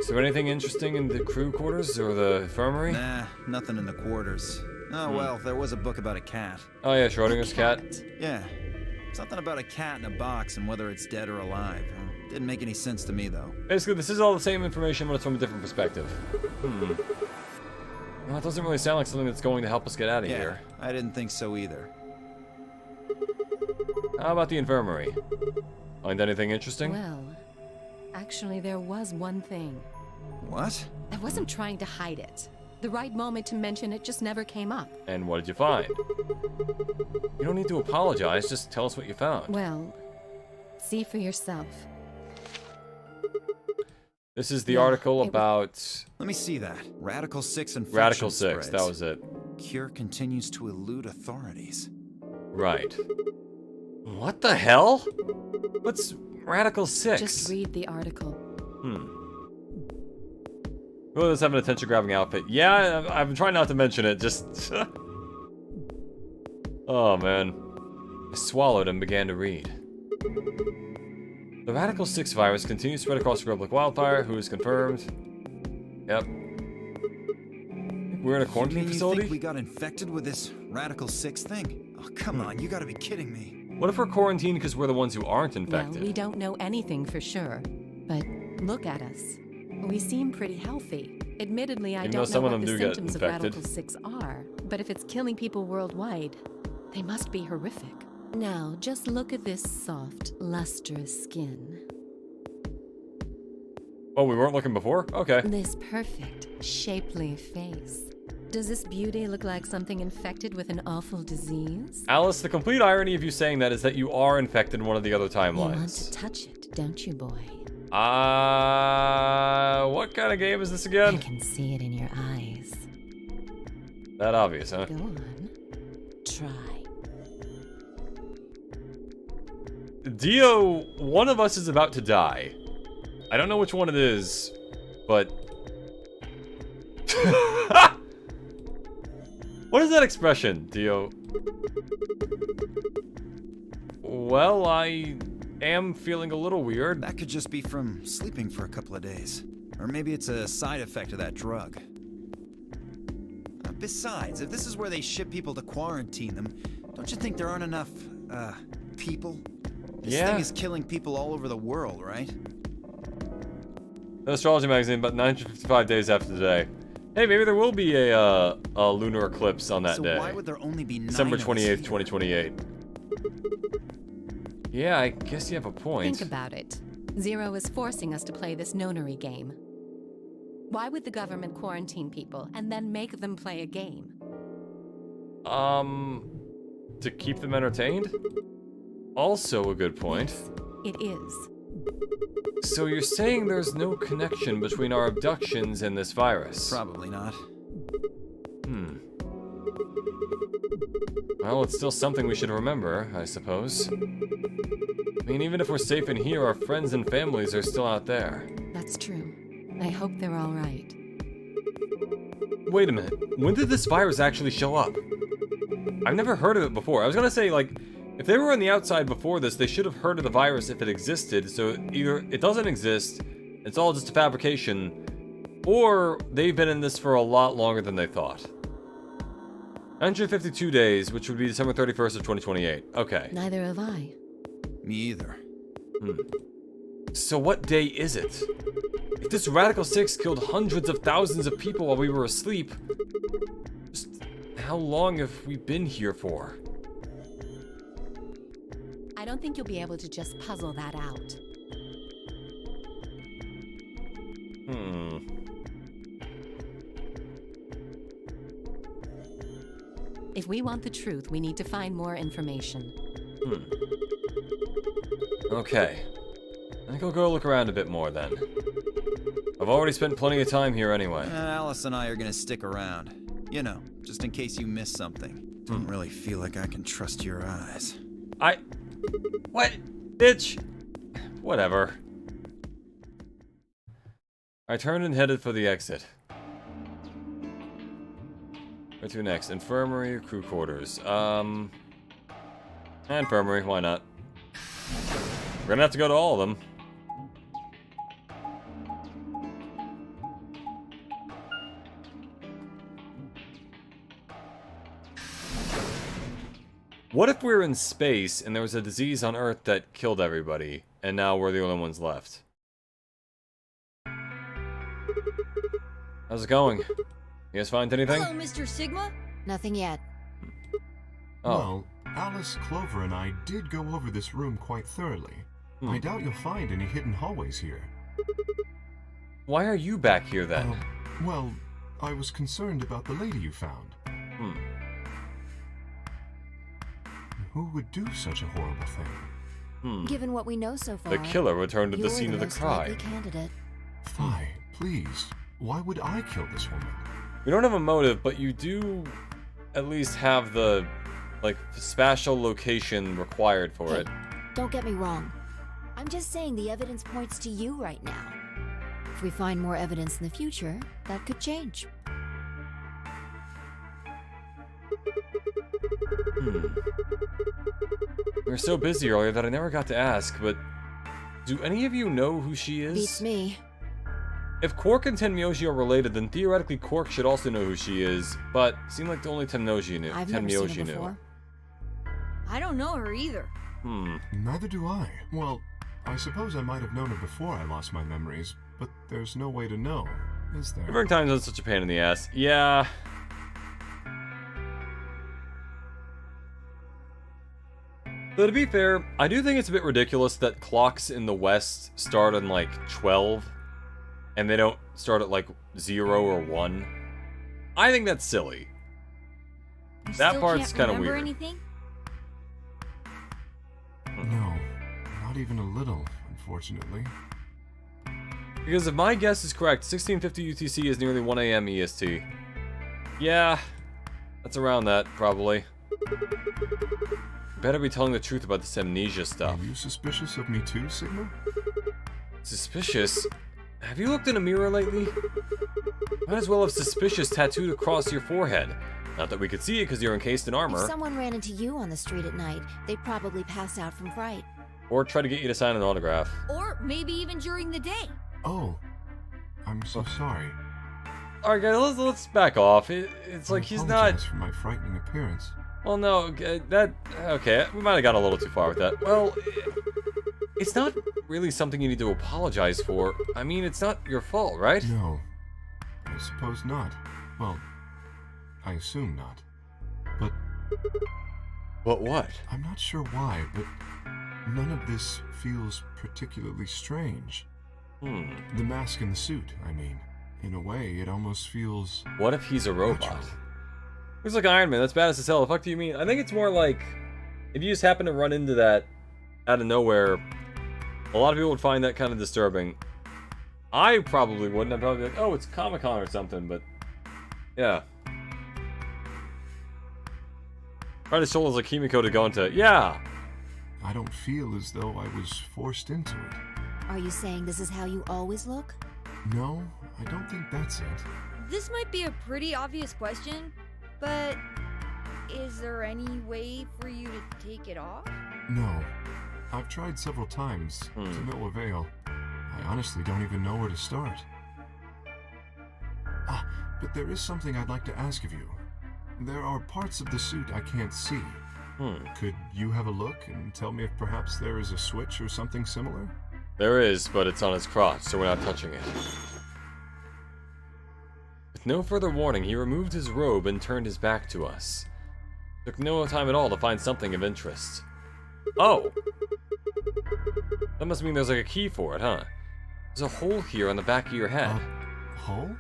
Is there anything interesting in the crew quarters or the infirmary? Nah, nothing in the quarters. Oh, well, there was a book about a cat. Oh yeah, Schrodinger's cat? Yeah. Something about a cat in a box and whether it's dead or alive. Didn't make any sense to me, though. Basically, this is all the same information, but it's from a different perspective. Well, it doesn't really sound like something that's going to help us get out of here. I didn't think so either. How about the infirmary? Find anything interesting? Well, actually, there was one thing. What? I wasn't trying to hide it. The right moment to mention it just never came up. And what did you find? You don't need to apologize, just tell us what you found. Well, see for yourself. This is the article about... Let me see that. Radical 6 infection Radical 6, spreads. that was it. Cure continues to elude authorities. Right. What the hell? What's Radical 6? Just read the article. Well, let's have an attention-grabbing outfit. Yeah, I've been trying not to mention it, just... Oh, man. I swallowed and began to read. The Radical 6 virus continues to spread across the globe like wildfire. Who is confirmed? Yep. We're in a quarantine facility? You think we got infected with this Radical 6 thing? Oh, come on, you gotta be kidding me. What if we're quarantined because we're the ones who aren't infected? Well, we don't know anything for sure, but Look at us. We seem pretty healthy. Admittedly, I Even though don't know some of what them the do get symptoms of infected. Radical 6 are, but if it's killing people worldwide, they must be horrific. Now, just look at this soft, lustrous skin. Oh, we weren't looking before? Okay. This perfect, shapely face. Does this beauty look like something infected with an awful disease? Alice, the complete irony of you saying that is that you are infected in one of the other You want timelines. to touch it, don't you, boy? What kind of game is this I again? can see it in your eyes. That obvious, huh? Go on. Try. Dio, one of us is about to die. I don't know which one it is, but... What is that expression, Dio? Well, I am feeling a little weird. That could just be from sleeping for a couple of days. Or maybe it's a side effect of that drug. Besides, if this is where they ship people to quarantine them, don't you think there aren't enough, people? This thing is killing people all over the world, right? The Astrology Magazine, about 955 days after today. Hey, maybe there will be a lunar eclipse on that day. So why would there only be 9 December of us 28th, here? 2028. Yeah, I guess you have a point. Think about it. Zero is forcing us to play this nonary game. Why would the government quarantine people and then make them play a game? To keep them entertained? Also a good point. It is. So you're saying there's no connection between our abductions and this virus? Probably not. Well, it's still something we should remember, I suppose. I mean, even if we're safe in here, our friends and families are still out there. That's true. I hope they're all right. Wait a minute. When did this virus actually show up? I've never heard of it before. I was gonna say, like, if they were on the outside before this, they should have heard of the virus if it existed. So either it doesn't exist, it's all just a fabrication, or they've been in this for a lot longer than they thought. 152 days, which would be December 31st of 2028. Okay. Neither have I. Me either. So what day is it? If this Radical 6 killed hundreds of thousands of people while we were asleep, just how long have we been here for? I don't think you'll be able to just puzzle that out. If we want the truth, we need to find more information. Okay. I think I'll go look around a bit more then. I've already spent plenty of time here anyway. Alice and I are gonna stick around. You know, just in case you miss something. Don't really feel like I can trust your eyes. What? Bitch! Whatever. I turned and headed for the exit. Where to next? Infirmary or crew quarters? Infirmary, why not? We're gonna have to go to all of them. What if we were in space and there was a disease on Earth that killed everybody, and now we're the only ones left? How's it going? You guys find anything? Hello, Mr. Sigma. Nothing yet. Oh. Well, Alice, Clover, and I did go over this room quite thoroughly. I doubt you'll find any hidden hallways here. Why are you back here then? Well, I was concerned about the lady you found. Who would do such a horrible thing? Given what we know so far, The killer returned to the you're scene of the most likely crime. candidate. Fie, please. Why would I kill this woman? We don't have a motive, but you do at least have the, like, spatial location required for Hey, it. don't get me wrong. I'm just saying the evidence points to you right now. If we find more evidence in the future, that could change. We were so busy earlier that I never got to ask, but do any of you know who she is? Beats me. If Quark and Tenmyoji are related, then theoretically Quark should also know who she is, but it seemed like only Tenmyoji knew. I've never seen her before. I don't know her either. Neither do I. Well, I suppose I might have known it before I lost my memories, but there's no way to know, is there? Remembering times is such a pain in the ass. Yeah. Though to be fair, I do think it's a bit ridiculous that clocks in the West start on like 12, and they don't start at like 0 or 1. I think that's silly. That part's kind of weird. Anything? No, not even a little, unfortunately. Because if my guess is correct, 1650 UTC is nearly 1 AM EST. Yeah, that's around that, probably. Better be telling the truth about this amnesia stuff. Are you suspicious of me too, Sigma? Suspicious? Have you looked in a mirror lately? Might as well have suspicious tattooed across your forehead. Not that we could see it because you're encased in armor. If someone ran into you on the street at night, they'd probably pass out from fright. Or try to get you to sign an autograph. Or maybe even during the day. Oh, I'm so sorry. Alright guys, let's back off. It's like he's not... I apologize for my frightening appearance. Well, no, okay, we might have got a little too far with that. Well, it's not really something you need to apologize for. I mean, it's not your fault, right? No, I suppose not. Well, I assume not. But... But what? I'm not sure why, but none of this feels particularly strange. The mask and the suit, I mean. In a way, it almost feels... What if he's a robot? natural. Looks like Iron Man, that's badass as hell. The fuck do you mean? I think it's more like, if you just happen to run into that out of nowhere, a lot of people would find that kind of disturbing. I probably wouldn't. I'd probably be like, oh, it's Comic-Con or something, but yeah. Right his shoulders like Kimiko to go into, yeah! I don't feel as though I was forced into it. Are you saying this is how you always look? No, I don't think that's it. This might be a pretty obvious question, but is there any way for you to take it off? No. I've tried several times, to no avail. I honestly don't even know where to start. Ah, but there is something I'd like to ask of you. There are parts of the suit I can't see. Could you have a look and tell me if perhaps there is a switch or something similar? There is, but it's on his crotch, so we're not touching it. With no further warning, he removed his robe and turned his back to us. Took no time at all to find something of interest. Oh! That must mean there's like a key for it, huh? There's a hole here on the back of your head. A hole?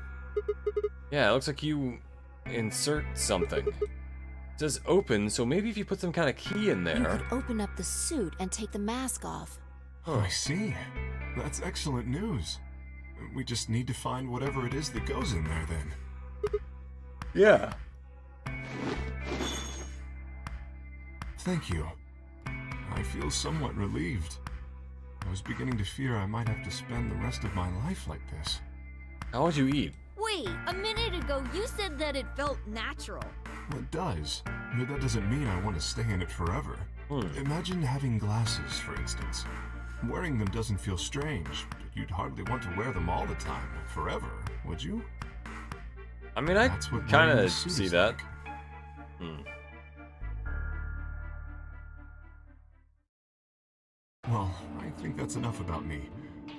Yeah, it looks like you insert something. It says open, so maybe if you put some kind of key in there... You could open up the suit and take the mask off. Oh, I see. That's excellent news. We just need to find whatever it is that goes in there, then. Yeah. Thank you. I feel somewhat relieved. I was beginning to fear I might have to spend the rest of my life like this. How would you eat? Wait, a minute ago you said that it felt natural. Well, it does, but that doesn't mean I want to stay in it forever. Imagine having glasses, for instance. Wearing them doesn't feel strange, but you'd hardly want to wear them all the time, forever, would you? I mean, I kind of see that. Well, I think that's enough about me.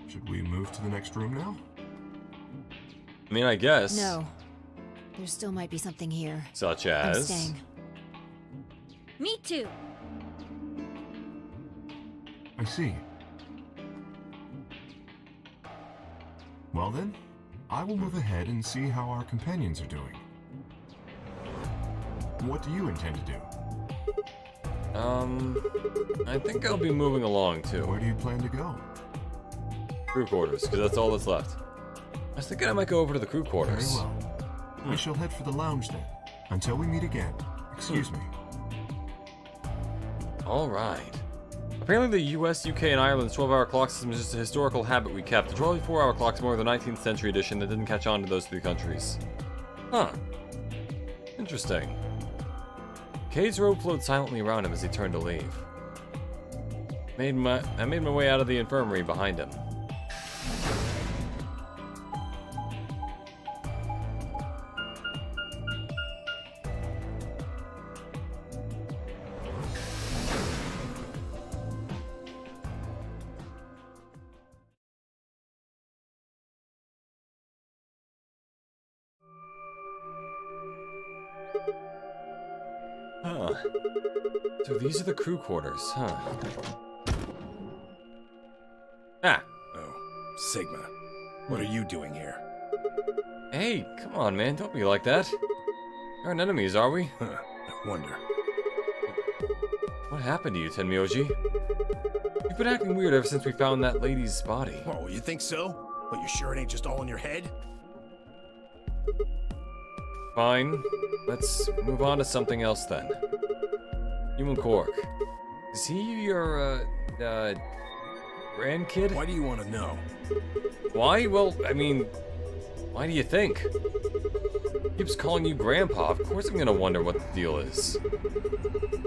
Should we move to the next room now? I mean, I guess. No. There still might be something here. Such I'm as... staying. Me too. I see. Well then, I will move ahead and see how our companions are doing. What do you intend to do? I think I'll be moving along too. Where do you plan to go? Crew quarters, because that's all that's left. I was thinking I might go over to the crew quarters. Very well. We shall head for the lounge then. Until we meet again. Excuse me. Alright. Apparently the US, UK, and Ireland's 12-hour clock system is just a historical habit we kept. The 24-hour clock's more of the 19th century edition that didn't catch on to those three countries. Huh. Interesting. Cade's robe flowed silently around him as he turned to leave. I made my way out of the infirmary behind him. So these are the crew quarters, huh? Ah! Oh, Sigma. What are you doing here? Hey, come on, man, don't be like that. We aren't enemies, are we? Huh, I wonder. What happened to you, Tenmyoji? You've been acting weird ever since we found that lady's body. Oh, you think so? But you sure it ain't just all in your head? Fine. Let's move on to something else then. Human Quark. Is he your, grandkid? Why do you want to know? Why? Well, I mean, why do you think? Keeps calling you Grandpa. Of course I'm gonna wonder what the deal is.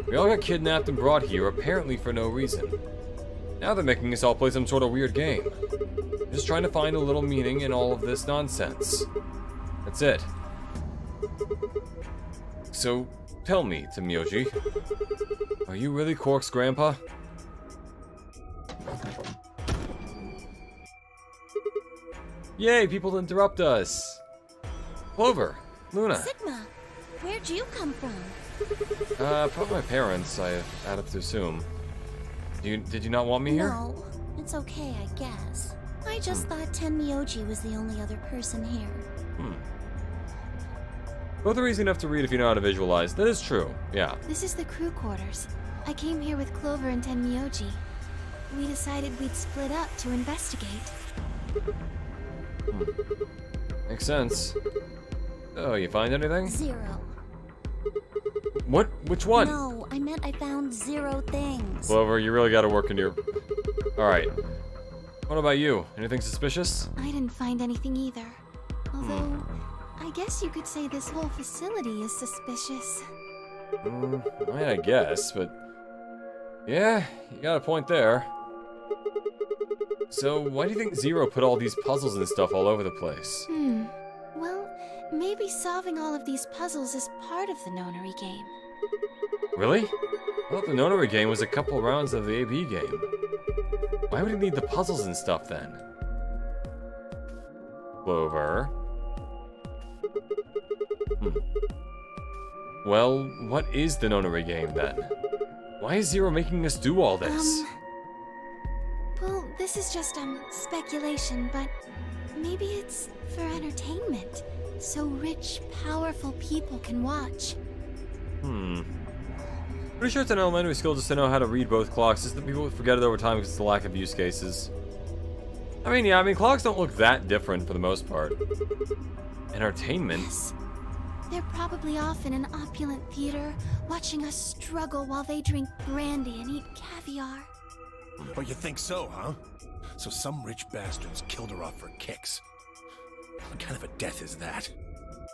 We all got kidnapped and brought here, apparently for no reason. Now they're making us all play some sort of weird game. Just trying to find a little meaning in all of this nonsense. That's it. So, tell me, Tenmyoji, are you really Quark's grandpa? Yay, people interrupt us! Clover, Luna. Sigma, where'd you come from? Probably my parents, I'd have to assume. Did you not want me here? No, it's okay, I guess. I just thought Tenmyoji was the only other person here. Both are easy enough to read if you know how to visualize. That is true, yeah. This is the crew quarters. I came here with Clover and Tenmyoji. We decided we'd split up to investigate. Makes sense. Oh, you find anything? 0. What? Which one? No, I meant I found 0 things. Clover, you really gotta work in your... Alright. What about you? Anything suspicious? I didn't find anything either. Although, I guess you could say this whole facility is suspicious. I guess, but... Yeah, you got a point there. So, why do you think Zero put all these puzzles and stuff all over the place? Well, maybe solving all of these puzzles is part of the Nonary game. Really? I thought the Nonary game was a couple rounds of the AB game. Why would he need the puzzles and stuff then? Clover. Well, what is the Nonary game then? Why is Zero making us do all this? Well, this is just, speculation, but maybe it's for entertainment, so rich, powerful people can watch. Pretty sure it's an elementary skill just to know how to read both clocks, just that people forget it over time because it's the lack of use cases. I mean, clocks don't look that different for the most part. Entertainment? Yes. They're probably off in an opulent theater, watching us struggle while they drink brandy and eat caviar. Oh, you think so, huh? So some rich bastards killed her off for kicks. What kind of a death is that?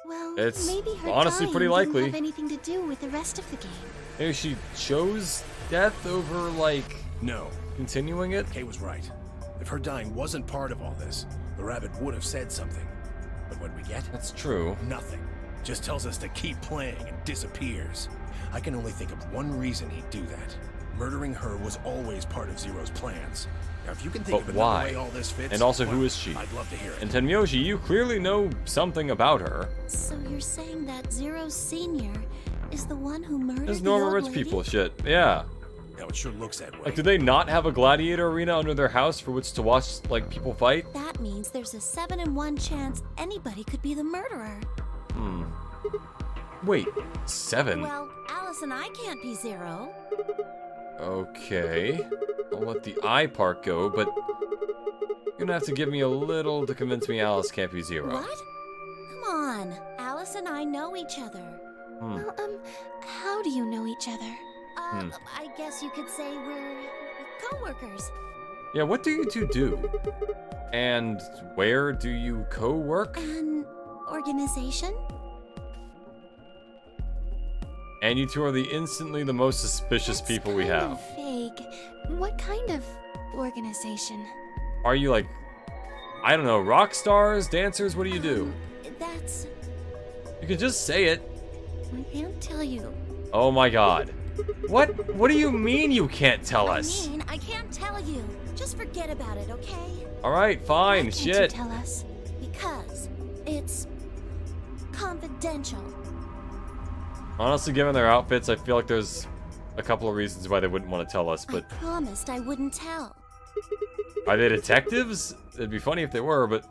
Well, It's maybe her honestly dying pretty likely. didn't have anything to do with the rest of the game. Maybe she chose death over, like, No. continuing it? Kay was right. If her dying wasn't part of all this, the rabbit would have said something. But what we get? That's true. Nothing. Just tells us to keep playing and disappears. I can only think of one reason he'd do that. Murdering her was always part of Zero's plans. Now, if you can think But of why? another way all this fits, And also, who well, is she? I'd love to hear it. And Tenmyoji, you clearly know something about her. So you're saying that Zero Senior is the one who murdered This the normal old rich lady? people shit. Yeah. Now, it sure looks that way. Like, do they not have a gladiator arena under their house for which to watch, like, people fight? That means there's a 7 in 1 chance anybody could be the murderer. Wait, 7? Well, Alice and I can't be Zero. Okay. I'll let the I part go, but you're gonna have to give me a little to convince me Alice can't be Zero. What? Come on. Alice and I know each other. Well, how do you know each other? I guess you could say we're co-workers. Yeah, what do you two do? And where do you co-work? An organization? And you two are instantly the most suspicious people we Kind have. of vague. What kind of organization? Are you like, I don't know, rock stars, dancers? What do you do? That's... You can just say it. I can't tell you. Oh my god. What do you mean you can't tell us? I mean, I can't tell you. Just forget about it, okay? Alright, fine, Why can't shit. you tell us? Because it's confidential. Honestly, given their outfits, I feel like there's a couple of reasons why they wouldn't want to tell us, but... I promised I wouldn't tell. Are they detectives? It'd be funny if they were, but...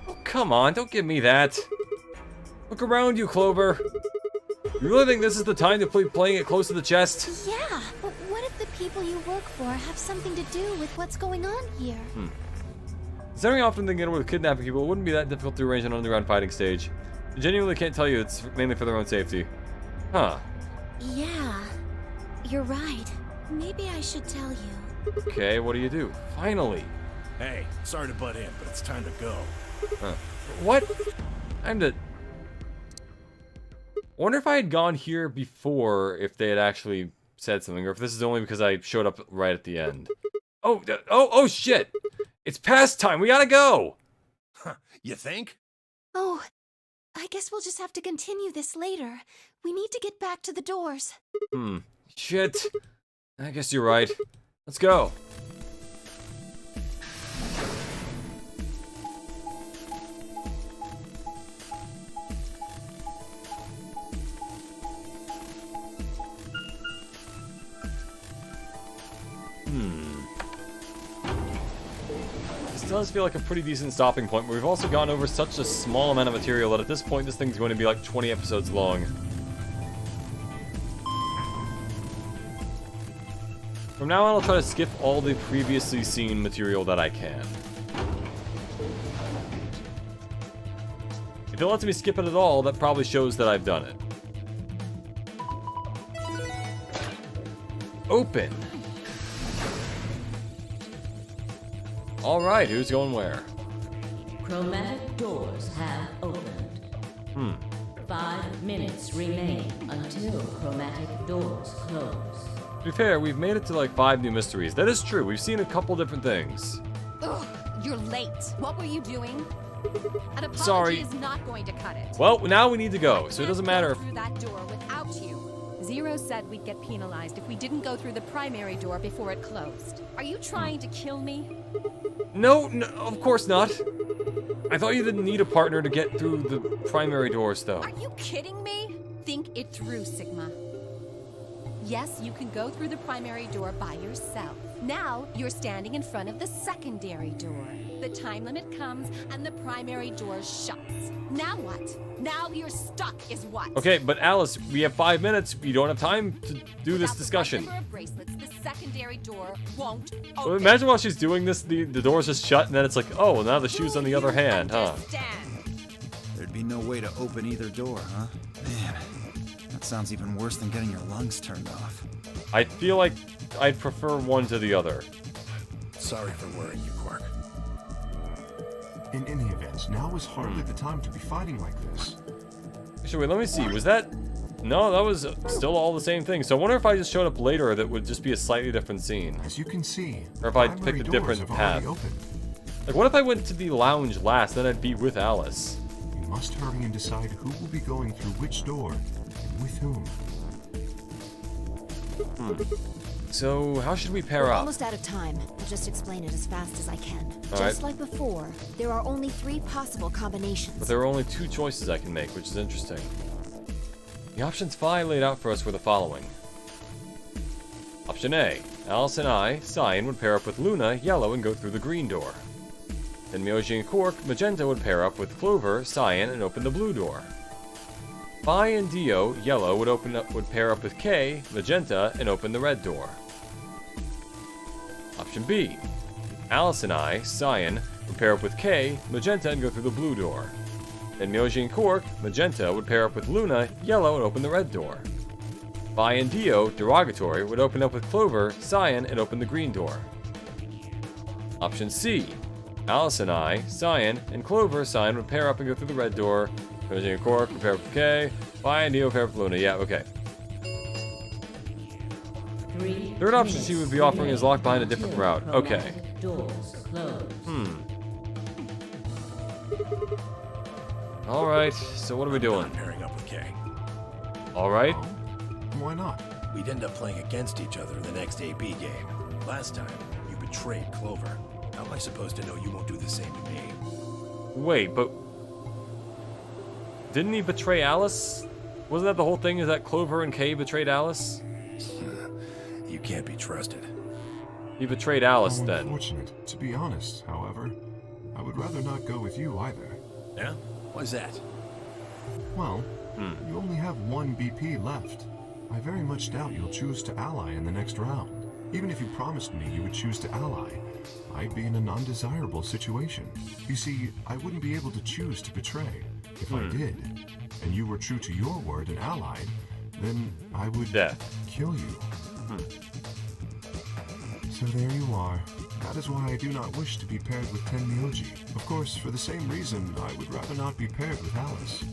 Oh, come on, don't give me that. Look around you, Clover. You really think this is the time to be playing it close to the chest? Yeah, but what if the people you work for have something to do with what's going on here? Considering how often they get away with kidnapping people, it wouldn't be that difficult to arrange an underground fighting stage. I genuinely can't tell you it's mainly for their own safety. Huh. Yeah, you're right. Maybe I should tell you. Okay, what do you do? Finally. Hey, sorry to butt in, but it's time to go. What? I'm to... I wonder if I had gone here before, if they had actually said something, or if this is only because I showed up right at the end. Oh shit! It's past time, we gotta go! You think? Oh, I guess we'll just have to continue this later. We need to get back to the doors. Shit. I guess you're right. Let's go. This does feel like a pretty decent stopping point, but we've also gone over such a small amount of material that at this point this thing's going to be like 20 episodes long. From now on, I'll try to skip all the previously seen material that I can. If it lets me skip it at all, that probably shows that I've done it. Open. Alright, who's going where? Chromatic doors have opened. 5 minutes remain until chromatic doors close. To be fair, we've made it to like 5 new mysteries. That is true, we've seen a couple different things. Ugh, you're late. What were you doing? An apology Sorry. is not going to cut it. Well, now we need to go, so it doesn't matter if... Through that door without you. Zero said we'd get penalized if we didn't go through the primary door before it closed. Are you trying to kill me? No, of course not. I thought you didn't need a partner to get through the primary doors, though. Are you kidding me? Think it through, Sigma. Yes, you can go through the primary door by yourself. Now, you're standing in front of the secondary door. The time limit comes, and the primary door shuts. Now what? Now you're stuck, is what? Okay, but Alice, we have 5 minutes. We don't have time to do this discussion. Without the right number of bracelets, the secondary door won't Well, open. imagine while she's doing this, the door's just shut, and then it's like, oh, well, now the shoe's on the other hand, huh? There'd be no way to open either door, huh? Man, that sounds even worse than getting your lungs turned off. I feel like I'd prefer one to the other. Sorry for worrying you, Quark. In any event, now is hardly the time to be fighting like this. Actually, wait, let me see. Was that... No, that was still all the same thing. So I wonder if I just showed up later, that would just be a slightly different scene. As you can see, or if I primary picked a doors different have path. already opened. Like, what if I went to the lounge last, then I'd be with Alice? You must hurry and decide who will be going through which door and with whom. So, how should we pair We're up? almost out of time. I'll just explain it as fast as I can. All Just right. like before, there are only 3 possible combinations. But there are only 2 choices I can make, which is interesting. The options Phi laid out for us were the following. Option A. Alice and I, Cyan, would pair up with Luna, Yellow, and go through the green door. Then Myoji and Quark, Magenta, would pair up with Clover, Cyan, and open the blue door. Phi and Dio, Yellow, would pair up with K, Magenta, and open the red door. Option B. Alice and I, Cyan, would pair up with K, Magenta, and go through the blue door. Then Myoji and Quark, Magenta, would pair up with Luna, Yellow, and open the red door. Phi and Dio, Derogatory, would open up with Clover, Cyan, and open the green door. Option C. Alice and I, Cyan, and Clover, Cyan, would pair up and go through the red door. Myoji and Quark would pair up with K. Phi and Dio would pair up with Luna. Yeah, okay. Third option she would be offering is locked behind a different route. Okay. Doors closed. Alright, so what are we doing? I'm pairing up with Kay. Alright. Why not? We'd end up playing against each other in the next AB game. Last time, you betrayed Clover. How am I supposed to know you won't do the same to me? Wait, but... Didn't he betray Alice? Wasn't that the whole thing, is that Clover and Kay betrayed Alice? You can't be trusted. He betrayed Alice How then. unfortunate. To be honest, however, I would rather not go with you either. Yeah? Why's that? Well, you only have one BP left. I very much doubt you'll choose to ally in the next round. Even if you promised me you would choose to ally, I'd be in a non-desirable situation. You see, I wouldn't be able to choose to betray. If I did, and you were true to your word and allied, then I would kill you. So there you are. That is why I do not wish to be paired with Tenmyoji. Of course, for the same reason, I would rather not be paired with Alice.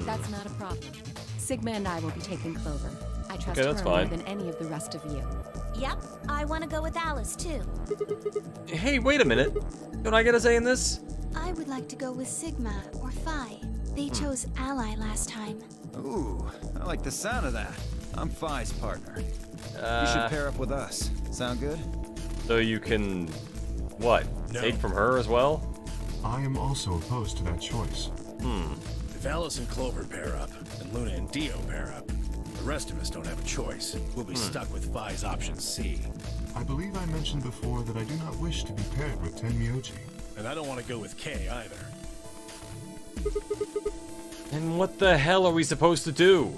That's not a problem. Sigma and I will be taking Clover. I trust Okay, that's her more fine. than any of the rest of you. Yep, I want to go with Alice too. Hey, wait a minute. Don't I get a say in this? I would like to go with Sigma or Phi. They chose Ally last time. Ooh, I like the sound of that. I'm Phi's partner. You should pair up with us. Sound good? So you can, what, No. take from her as well? I am also opposed to that choice. If Alice and Clover pair up, and Luna and Dio pair up, the rest of us don't have a choice. We'll be stuck with Phi's option C. I believe I mentioned before that I do not wish to be paired with Tenmyoji. And I don't want to go with Kay either. And what the hell are we supposed to do?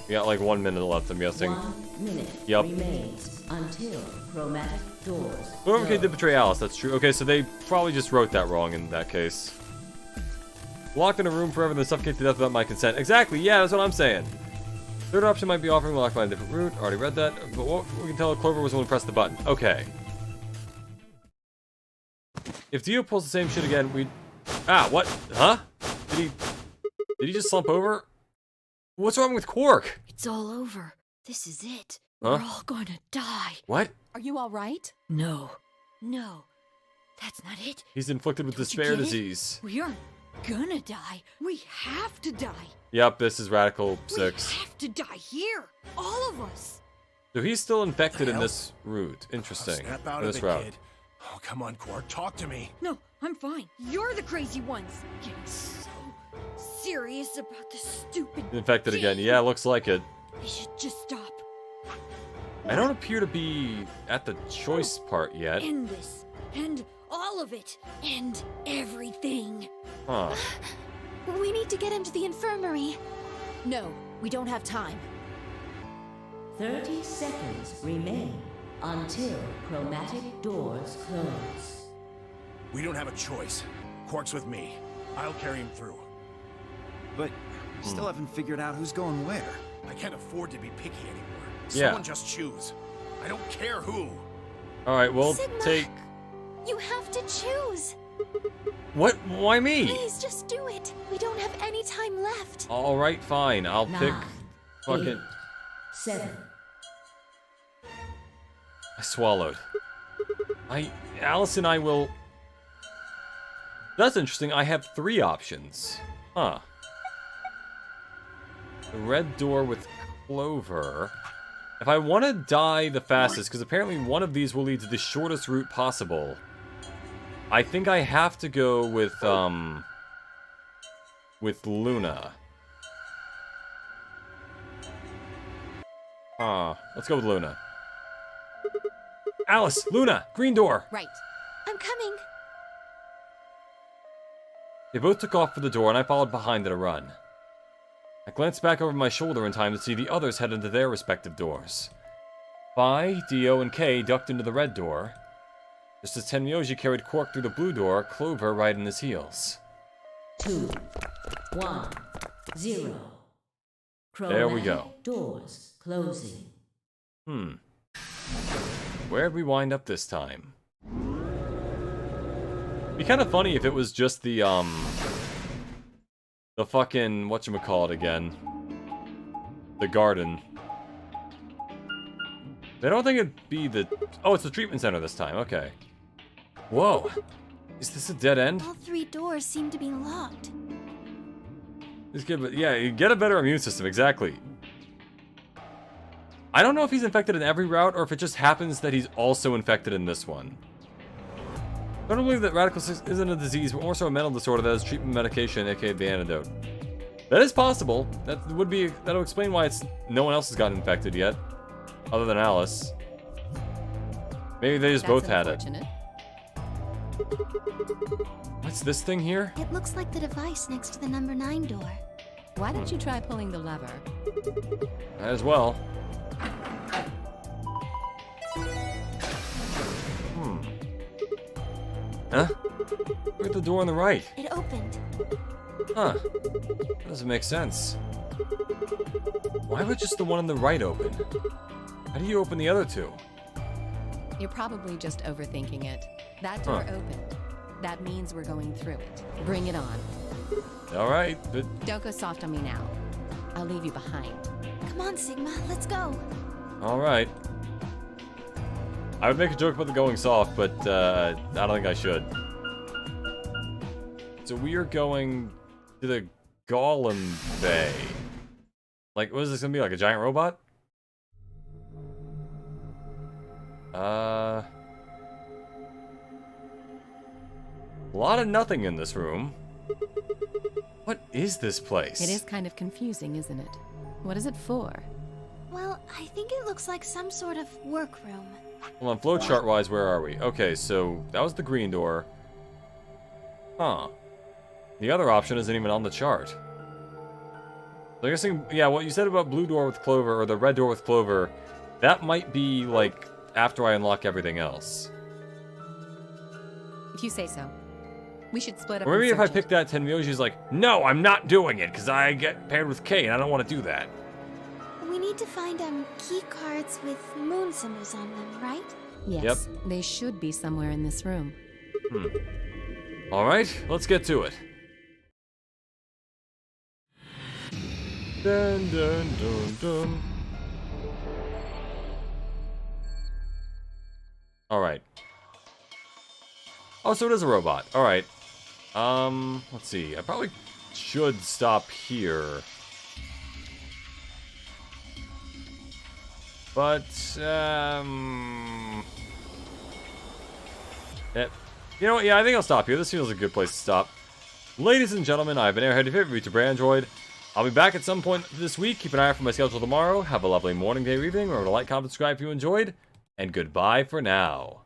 We got like 1 minute left, I'm guessing. 1 minute Yep. remains until chromatic doors Whoever did close. betray Alice, that's true. Okay, so they probably just wrote that wrong in that case. Locked in a room forever, then suffocate to death without my consent. Exactly, yeah, that's what I'm saying. Third option might be offering locked by a different route. Already read that. But what we can tell, Clover was the one who pressed the button. Okay. If Dio pulls the same shit again, we... Ah, what? Huh? Did he just slump over? What's wrong with Quark? It's all over. This is it. Huh? We're all gonna die. What? Are you all right? No. No. That's not it. He's inflicted with Don't you despair get it? disease. We aren't gonna die. We have to die. Yep, this is Radical We 6. have to die here. All of us. So he's still infected in hell? this route. Interesting. Snap out In of this it, route. kid. Oh, come on, Quark, talk to me. No, I'm fine. You're the crazy ones. Getting so serious about this stupid Infected again. thing. Yeah, looks like it. We should just stop. I don't appear to be at the choice part yet. End this. End all of it. End everything. Huh. We need to get him to the infirmary. No, we don't have time. 30 seconds remain until chromatic doors close. We don't have a choice. Quark's with me. I'll carry him through. But still haven't figured out who's going where. I can't afford to be picky anymore. Yeah. Someone just choose. I don't care who. Alright, we'll Sigma. take... You have to choose. What? Why me? Please just do it. We don't have any time left. Alright, fine. I'll pick... 9, Fucking... 8, 7. I swallowed. Alice and I will... That's interesting. I have 3 options. Huh. The red door with Clover. If I want to die the fastest, because apparently one of these will lead to the shortest route possible, I think I have to go with Luna. Let's go with Luna. Alice, Luna, green door. Right. I'm coming. They both took off for the door, and I followed behind at a run. I glanced back over my shoulder in time to see the others head into their respective doors. Phi, Dio, and Kay ducked into the red door, just as Tenmyoji carried Quark through the blue door, Clover right in his heels. 2, 1, 0. There we go. Chromatic doors closing. Where'd we wind up this time? Be kind of funny if it was just the fucking, whatchamacallit again? The garden. I don't think it'd be the... Oh, it's the treatment center this time, okay. Whoa. Is this a dead end? All 3 doors seem to be locked. Just yeah, you get a better immune system, exactly. I don't know if he's infected in every route, or if it just happens that he's also infected in this one. I don't believe that Radical 6 isn't a disease, but more so a mental disorder that has treatment medication, aka the antidote. That is possible. That'll explain why no one else has gotten infected yet, other than Alice. Maybe they just both had it. What's this thing here? It looks like the device next to the number 9 door. Why don't you try pulling the lever? Might as well. Huh? Look at the door on the right. It opened. Huh. That doesn't make sense. Why would just the one on the right open? How do you open the other two? You're probably just overthinking it. That door opened. That means we're going through it. Bring it on. Alright, but... Don't go soft on me now. I'll leave you behind. Come on, Sigma, let's go. Alright. I would make a joke about the going soft, but I don't think I should. So we are going to the Golem Bay. Like, what is this gonna be, like a giant robot? A lot of nothing in this room. What is this place? It is kind of confusing, isn't it? What is it for? Well, I think it looks like some sort of workroom. Hold on, flowchart-wise, where are we? Okay, so that was the green door. Huh. The other option isn't even on the chart. So I'm guessing, yeah, what you said about blue door with Clover, or the red door with Clover, that might be, like, after I unlock everything else. If you say so. We should split up. Or maybe and if I search pick that, Tenryouji's like, no, I'm not doing it, because I get paired with Kay, and I don't want to do that. We need to find key cards with moon symbols on them, right? Yes. Yep. They should be somewhere in this room. Alright, let's get to it. Dun dun dun dun. Alright. Oh, so it is a robot. Alright. Let's see. I probably should stop here. But, you know what? Yeah, I think I'll stop here. This feels a good place to stop. Ladies and gentlemen, I've been Airhead, your favorite VTuber Android. I'll be back at some point this week. Keep an eye out for my schedule tomorrow. Have a lovely morning, day, or evening. Remember to like, comment, subscribe if you enjoyed. And goodbye for now.